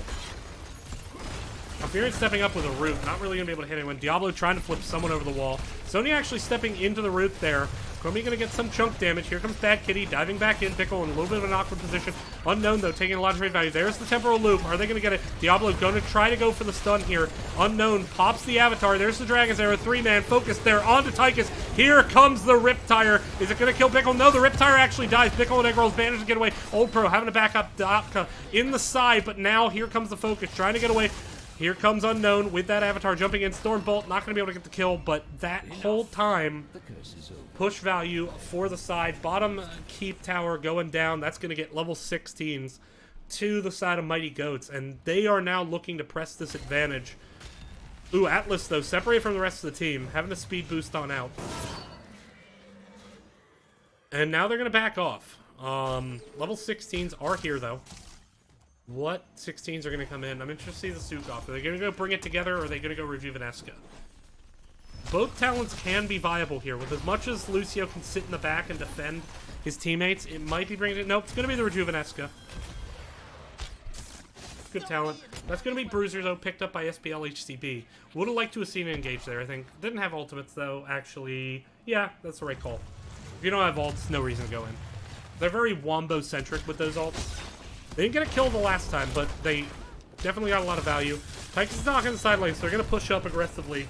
[SPEAKER 1] Malfurion stepping up with a root, not really going to be able to hit anyone. Diablo trying to flip someone over the wall. Sonya actually stepping into the root there. Chromie going to get some chunk damage. Here comes Bad Kitty, diving back in. Pickle in a little bit of an awkward position. Unknown, though, taking a lot of trade value. There's the temporal loop. Are they going to get it? Diablo going to try to go for the stun here. Unknown pops the Avatar. There's the Dragon's Arrow. 3-man focus there onto Tychus. Here comes the Riptire. Is it going to kill Pickle? No, the Riptire actually dies. Pickle and Eggrolls manage to get away. Old Pro having to back up Dahaka in the side, but now here comes the focus, trying to get away. Here comes Unknown with that Avatar jumping in. Stormbolt not going to be able to get the kill, but that whole time, push value for the side. Bottom keep tower going down. That's going to get level 16s to the side of Mighty Goats, and they are now looking to press this advantage. Ooh, Atlas, though, separated from the rest of the team, having a speed boost on out. And now they're going to back off. Level 16s are here, though. What 16s are going to come in? I'm interested to see the Sukoff. Are they going to go bring it together, or are they going to go Rejuvenesca? Both talents can be viable here. With as much as Lucio can sit in the back and defend his teammates, it might be bringing it. Nope, it's going to be the Rejuvenesca. Good talent. That's going to be Bruiser, though, picked up by SPLHCB. Would have liked to have seen it engage there, I think. Didn't have ultimates, though, actually. Yeah, that's the right call. If you don't have ults, no reason to go in. They're very Wombo-centric with those ults. They didn't get a kill the last time, but they definitely got a lot of value. Tychus is knocking the side lane, so they're going to push up aggressively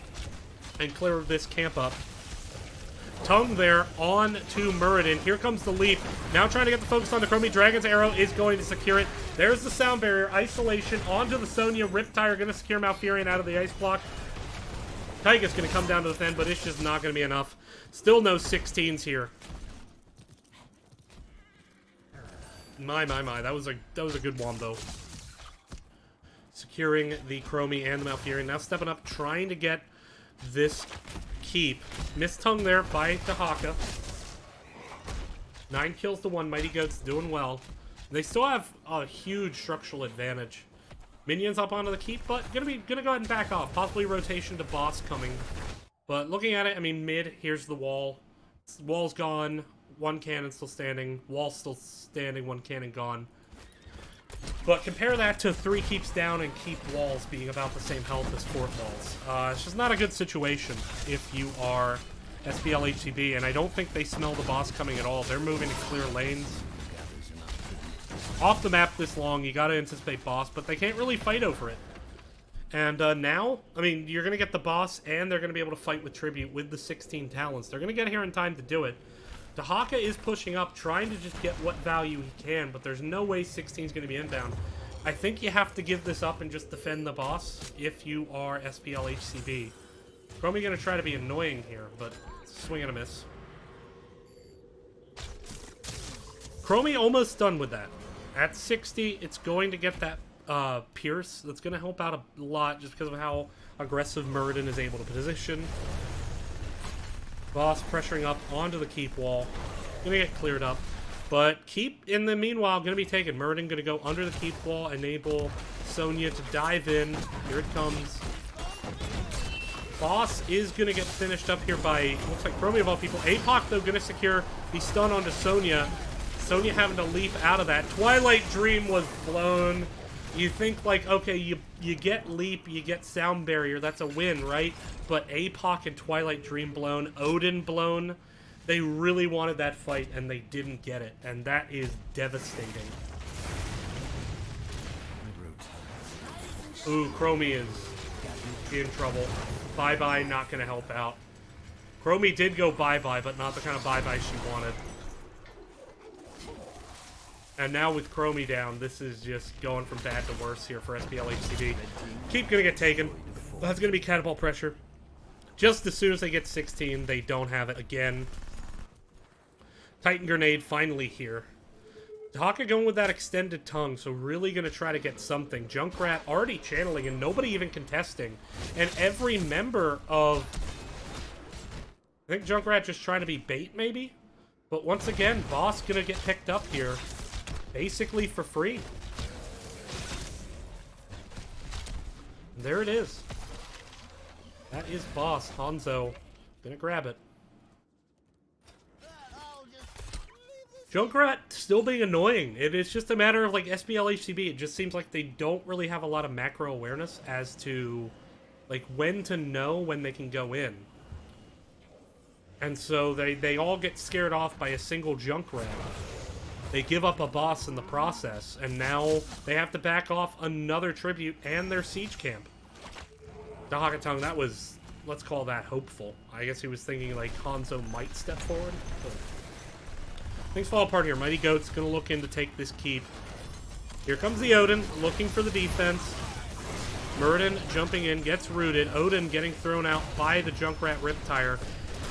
[SPEAKER 1] and clear this camp up. Tongue there on to Muradin. Here comes the leap. Now trying to get the focus on the Chromie. Dragon's Arrow is going to secure it. There's the sound barrier. Isolation onto the Sonya. Riptire going to secure Malfurion out of the ice block. Tychus going to come down to defend, but it's just not going to be enough. Still no 16s here. My. That was a good wombo. Securing the Chromie and the Malfurion. Now stepping up, trying to get this keep. Missed tongue there by Dahaka. 9 kills to 1. Mighty Goats doing well. They still have a huge structural advantage. Minions up onto the keep, but gonna go ahead and back off. Possibly rotation to boss coming. But looking at it, I mean, mid, here's the wall. Wall's gone. 1 cannon still standing. Wall still standing. 1 cannon gone. But compare that to 3 keeps down and keep walls being about the same health as fort walls. It's just not a good situation if you are SPLHCB, and I don't think they smell the boss coming at all. They're moving to clear lanes. Off the map this long, you gotta anticipate boss, but they can't really fight over it. And now, I mean, you're gonna get the boss, and they're gonna be able to fight with Tribute with the 16 talents. They're gonna get here in time to do it. Dahaka is pushing up, trying to just get what value he can, but there's no way 16 is going to be inbound. I think you have to give this up and just defend the boss if you are SPLHCB. Chromie going to try to be annoying here, but swing and a miss. Chromie almost done with that. At 60, it's going to get that Pierce. That's going to help out a lot just because of how aggressive Muradin is able to position. Boss pressuring up onto the keep wall. Gonna get cleared up. But keep, in the meanwhile, gonna be taken. Muradin gonna go under the keep wall, enable Sonya to dive in. Here it comes. Boss is gonna get finished up here by, looks like Chromie of all people. APOC, though, gonna secure the stun onto Sonya. Sonya having to leap out of that. Twilight Dream was blown. You think, like, okay, you get leap, you get sound barrier, that's a win, right? But APOC and Twilight Dream blown, Odin blown, they really wanted that fight, and they didn't get it, and that is devastating. Ooh, Chromie is in trouble. Bye-bye, not gonna help out. Chromie did go bye-bye, but not the kind of bye-bye she wanted. And now with Chromie down, this is just going from bad to worse here for SPLHCB. Keep gonna get taken. That's gonna be catapult pressure. Just as soon as they get 16, they don't have it again. Titan Grenade finally here. Dahaka going with that extended tongue, so really gonna try to get something. Junkrat already channeling and nobody even contesting. And every member of... I think Junkrat just trying to be bait, maybe? But once again, boss gonna get picked up here. Basically for free. And there it is. That is boss. Hanzo gonna grab it. Junkrat still being annoying. It is just a matter of like SPLHCB. It just seems like they don't really have a lot of macro awareness as to like when to know when they can go in. And so they all get scared off by a single Junkrat. They give up a boss in the process, and now they have to back off another tribute and their siege camp. Dahaka tongue, that was, let's call that hopeful. I guess he was thinking like Hanzo might step forward. But things fall apart here. Mighty Goat's gonna look in to take this keep. Here comes the Odin, looking for the defense. Muradin jumping in, gets rooted. Odin getting thrown out by the Junkrat Riptire.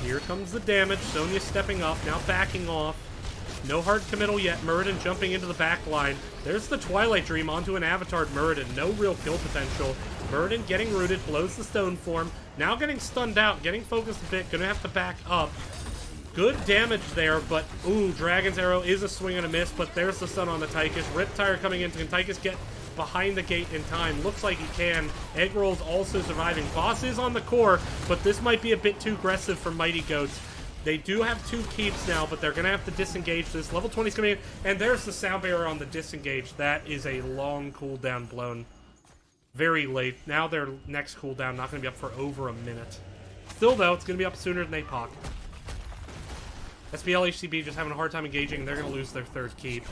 [SPEAKER 1] Here comes the damage. Sonya stepping up, now backing off. No hard committal yet. Muradin jumping into the back line. There's the Twilight Dream onto an Avatared Muradin. No real kill potential. Muradin getting rooted, blows the stone form. Now getting stunned out, getting focused a bit. Gonna have to back up. Good damage there, but ooh, Dragon's Arrow is a swing and a miss, but there's the stun on the Tychus. Riptire coming in. Can Tychus get behind the gate in time? Looks like he can. Egg Roll's also surviving. Boss is on the core, but this might be a bit too aggressive for Mighty Goats. They do have 2 keeps now, but they're going to have to disengage this. Level 20's coming in, and there's the sound barrier on the disengage. That is a long cooldown blown. Very late. Now their next cooldown not going to be up for over a minute. Still, though, it's going to be up sooner than APOC. SPLHCB just having a hard time engaging, and they're going to lose their 3rd keep.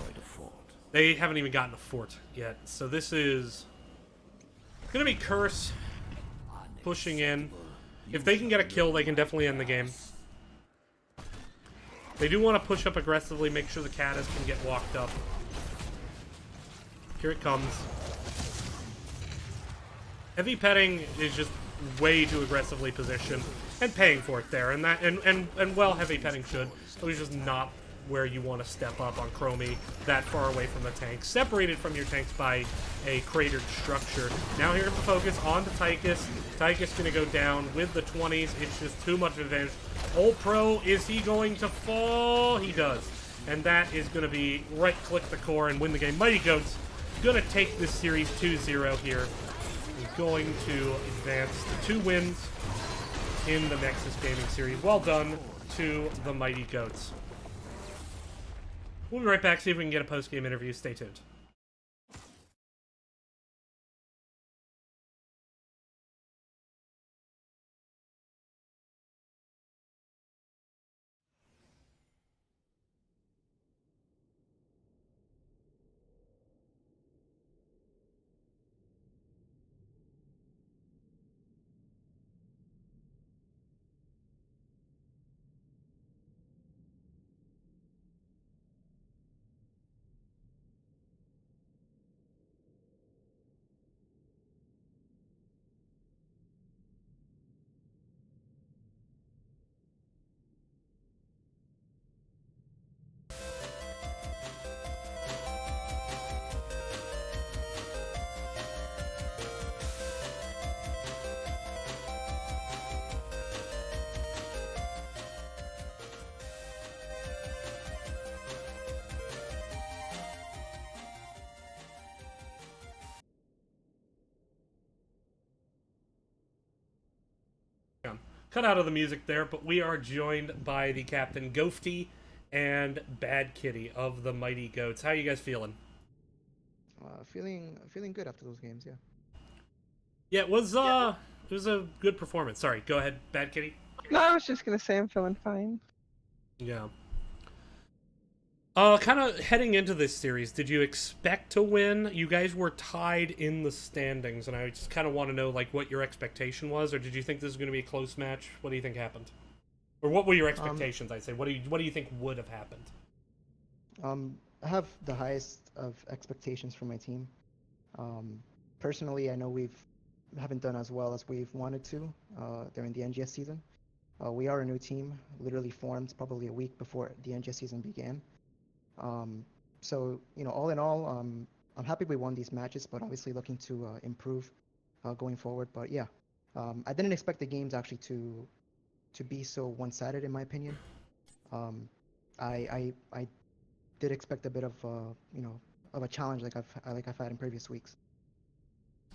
[SPEAKER 1] They haven't even gotten a fort yet. So this is going to be Curse pushing in. If they can get a kill, they can definitely end the game. They do want to push up aggressively, make sure the Caddis can get walked up. Here it comes. Heavy petting is just way too aggressively positioned and paying for it there, and that and well heavy petting should. It was just not where you want to step up on Chromie, that far away from the tank, separated from your tanks by a cratered structure. Now here to focus on to Tychus. Tychus going to go down with the 20s. It's just too much advantage. Old Pro, is he going to fall? He does. And that is going to be right-click the core and win the game. Mighty Goats going to take this series 2-0 here. He's going to advance to 2 wins in the Nexus Gaming Series. Well done to the Mighty Goats. We'll be right back, see if we can get a post-game interview. Stay tuned. Cut out of the music there, but we are joined by the Captain G.O.A.T.s and Bad Kitty of the Mighty Goats. How are you guys feeling?
[SPEAKER 5] Feeling good after those games, yeah.
[SPEAKER 1] Yeah, it was a good performance. Sorry, go ahead, Bad Kitty.
[SPEAKER 6] No, I was just gonna say I'm feeling fine.
[SPEAKER 1] Yeah. Kind of heading into this series, did you expect to win? You guys were tied in the standings, and I just kind of want to know, like, what your expectation was, or did you think this was going to be a close match? What do you think happened? Or what were your expectations, I'd say? What do you think would have happened?
[SPEAKER 5] I have the highest of expectations for my team. Personally, I know we haven't done as well as we've wanted to during the NGS season. We are a new team, literally formed probably a week before the NGS season began. So, all in all, I'm happy we won these matches, but obviously looking to improve going forward. But yeah, I didn't expect the games actually to be so one-sided, in my opinion. I did expect a bit of of a challenge like I've had in previous weeks.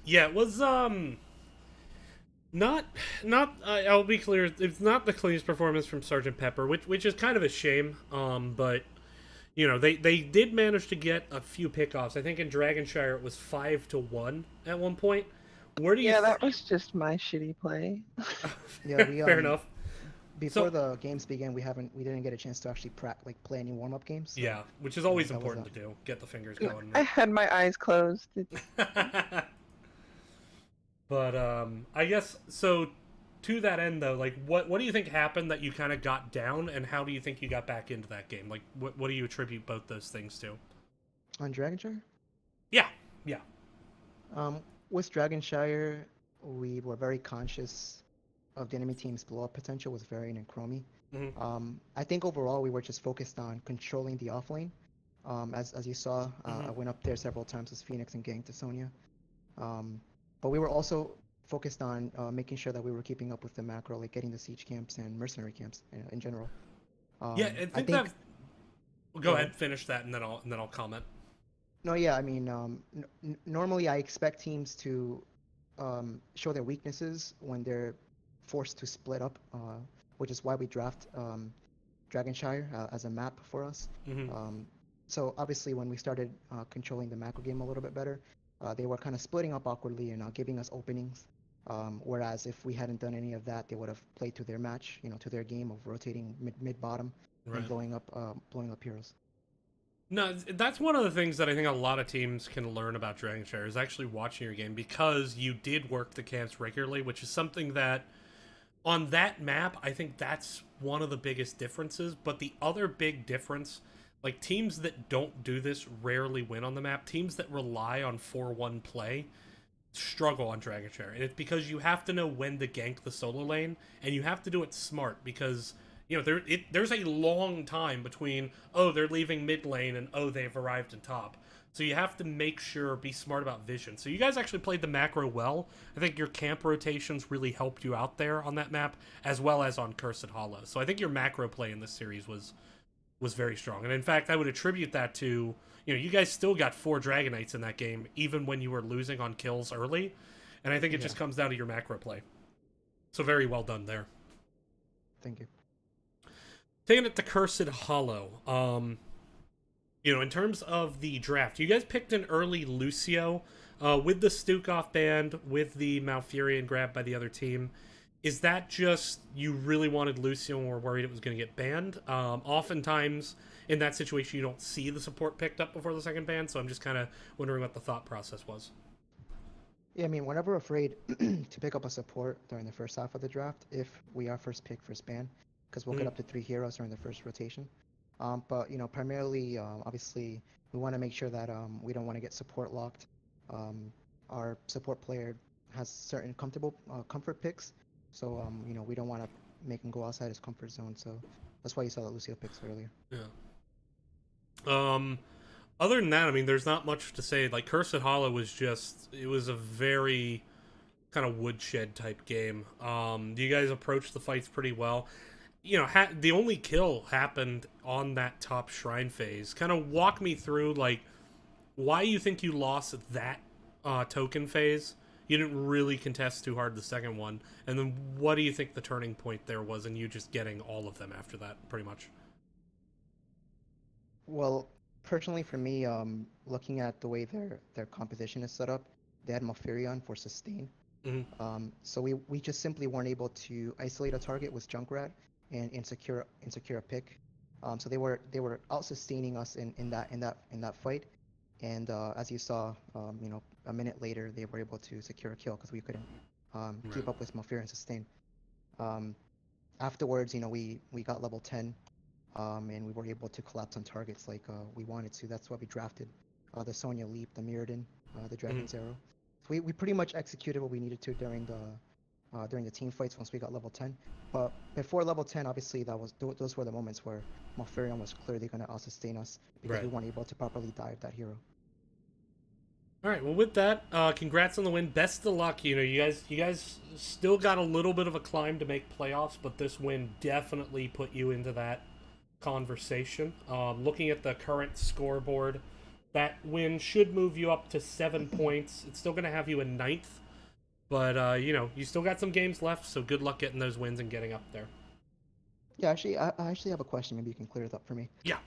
[SPEAKER 1] Yeah, it was not I'll be clear, it's not the cleanest performance from Sergeant Pepper, which is kind of a shame. But they did manage to get a few pickoffs. I think in Dragonshire it was 5-1 at one point. Where do you?
[SPEAKER 6] Yeah, that was just my shitty play.
[SPEAKER 5] Yeah,
[SPEAKER 1] fair enough.
[SPEAKER 5] Before the games began, we didn't get a chance to actually play any warm-up games. So,
[SPEAKER 1] yeah, which is always important to do. Get the fingers going.
[SPEAKER 6] I had my eyes closed.
[SPEAKER 1] But I guess so. To that end, though, like, what do you think happened that you kind of got down, and how do you think you got back into that game? Like, what do you attribute both those things to?
[SPEAKER 5] On Dragonshire?
[SPEAKER 1] Yeah.
[SPEAKER 5] With Dragonshire, we were very conscious of the enemy team's blow-up potential with Varian and Chromie.
[SPEAKER 1] Mm-hmm.
[SPEAKER 5] I think overall we were just focused on controlling the offlane. As you saw, I went up there several times with Phoenix and getting to Sonya. But we were also focused on making sure that we were keeping up with the macro, like getting the siege camps and mercenary camps in general.
[SPEAKER 1] Yeah, I think that. Go ahead, finish that, and then I'll comment.
[SPEAKER 5] No, yeah, I mean, normally I expect teams to show their weaknesses when they're forced to split up, which is why we draft Dragonshire as a map for us.
[SPEAKER 1] Mm-hmm.
[SPEAKER 5] So obviously when we started controlling the macro game a little bit better, they were kind of splitting up awkwardly and giving us openings. Whereas if we hadn't done any of that, they would have played to their match, to their game of rotating mid-bottom and blowing up heroes.
[SPEAKER 1] No, that's one of the things that I think a lot of teams can learn about Dragonshire is actually watching your game, because you did work the camps regularly, which is something that on that map, I think that's one of the biggest differences. But the other big difference, like, teams that don't do this rarely win on the map. Teams that rely on 4-1 play struggle on Dragonshire, and it's because you have to know when to gank the solo lane, and you have to do it smart, because there's a long time between, oh, they're leaving mid lane and, oh, they've arrived in top. So you have to make sure, be smart about vision. So you guys actually played the macro well. I think your camp rotations really helped you out there on that map, as well as on Cursed Hollow. So I think your macro play in this series was very strong. And in fact, I would attribute that to, you guys still got 4 Dragon Knights in that game, even when you were losing on kills early. And I think it just comes down to your macro play. So very well done there.
[SPEAKER 5] Thank you.
[SPEAKER 1] Taking it to Cursed Hollow. In terms of the draft, you guys picked an early Lucio with the Stukov band, with the Malfurion grab by the other team. Is that just you really wanted Lucio and were worried it was going to get banned? Oftentimes, in that situation, you don't see the support picked up before the second ban, so I'm just kind of wondering what the thought process was.
[SPEAKER 5] Yeah, I mean, we're never afraid to pick up a support during the first half of the draft if we are first pick, first ban, because we'll get up to 3 heroes during the first rotation. But primarily, obviously, we want to make sure that we don't want to get support locked. Our support player has certain comfort picks, so we don't want to make him go outside his comfort zone. So that's why you saw the Lucio picks earlier.
[SPEAKER 1] Yeah. Other than that, I mean, there's not much to say. Like, Cursed Hollow it was a very kind of woodshed type game. You guys approached the fights pretty well. The only kill happened on that top shrine phase. Kind of walk me through, like, why you think you lost that token phase. You didn't really contest too hard the second one. And then what do you think the turning point there was in you just getting all of them after that, pretty much?
[SPEAKER 5] Well, personally for me, looking at the way their composition is set up, they had Malfurion for sustain.
[SPEAKER 1] Mm-hmm.
[SPEAKER 5] So we just simply weren't able to isolate a target with Junkrat and secure a pick. So they were out sustaining us in that fight. And as you saw, a minute later they were able to secure a kill because we couldn't keep up with Malfurion sustain. Afterwards, we got level 10. And we were able to collapse on targets like we wanted to. That's why we drafted the Sonya Leap, the Mirrodin, the Dragon's Arrow. So we pretty much executed what we needed to during the team fights once we got level 10. But before level 10, obviously those were the moments where Malfurion was clearly going to out-sustain us because we weren't able to properly dive that hero.
[SPEAKER 1] All right, well, with that, congrats on the win. Best of luck. You guys still got a little bit of a climb to make playoffs, but this win definitely put you into that conversation. Looking at the current scoreboard, that win should move you up to 7 points. It's still going to have you in 9th, but you still got some games left, so good luck getting those wins and getting up there.
[SPEAKER 5] Yeah, actually, I actually have a question. Maybe you can clear it up for me.
[SPEAKER 1] Yeah.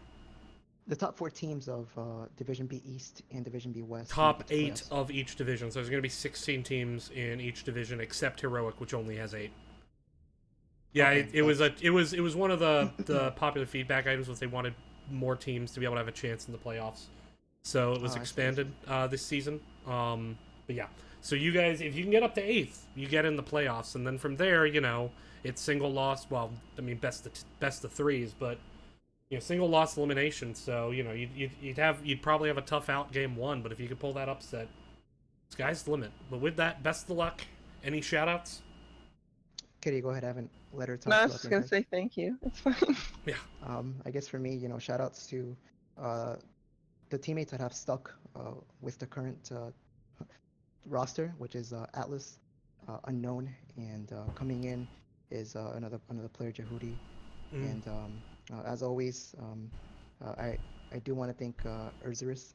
[SPEAKER 5] The top 4 teams of Division B East and Division B West.
[SPEAKER 1] Top 8 of each division. So there's going to be 16 teams in each division, except Heroic, which only has 8. Yeah, okay, it was one of the popular feedback items was they wanted more teams to be able to have a chance in the playoffs. So it was expanded this season. But yeah, so you guys, if you can get up to 8th, you get in the playoffs, and then from there, it's single loss. Well, I mean best of 3s, but single loss elimination. So you'd probably have a tough out game 1, but if you could pull that upset, sky's the limit. But with that, best of luck. Any shout outs?
[SPEAKER 5] Kitty, go ahead. I haven't let her talk.
[SPEAKER 6] No, I was just gonna say thank you. It's fine.
[SPEAKER 5] Yeah. I guess for me, shout outs to the teammates that have stuck with the current roster, which is Atlas, Unknown, and coming in is another player, Jehudi. And as always, I do want to thank Urzaris.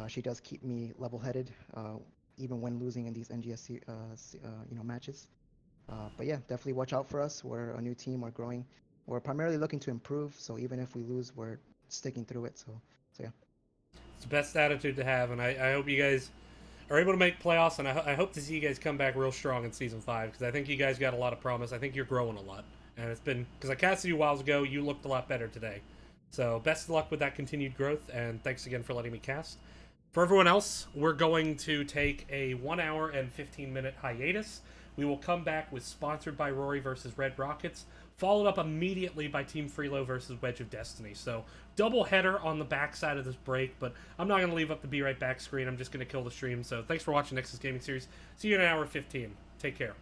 [SPEAKER 5] She does keep me level-headed, even when losing in these NGS matches. But yeah, definitely watch out for us. We're a new team. We're growing. We're primarily looking to improve. So even if we lose, we're sticking through it. So yeah.
[SPEAKER 1] It's the best attitude to have, and I hope you guys are able to make playoffs, and I hope to see you guys come back real strong in Season 5, because I think you guys got a lot of promise. I think you're growing a lot. And it's been, because I casted you a while ago, you looked a lot better today. So best of luck with that continued growth, and thanks again for letting me cast. For everyone else, we're going to take a 1 hour and 15-minute hiatus. We will come back with Sponsored by Rory versus Red Rockets, followed up immediately by Team Freelo versus Wedge of Destiny. So, double header on the backside of this break, but I'm not going to leave up the Be Right Back screen. I'm just going to kill the stream. So, thanks for watching Nexus Gaming Series. See you in an hour 15. Take care.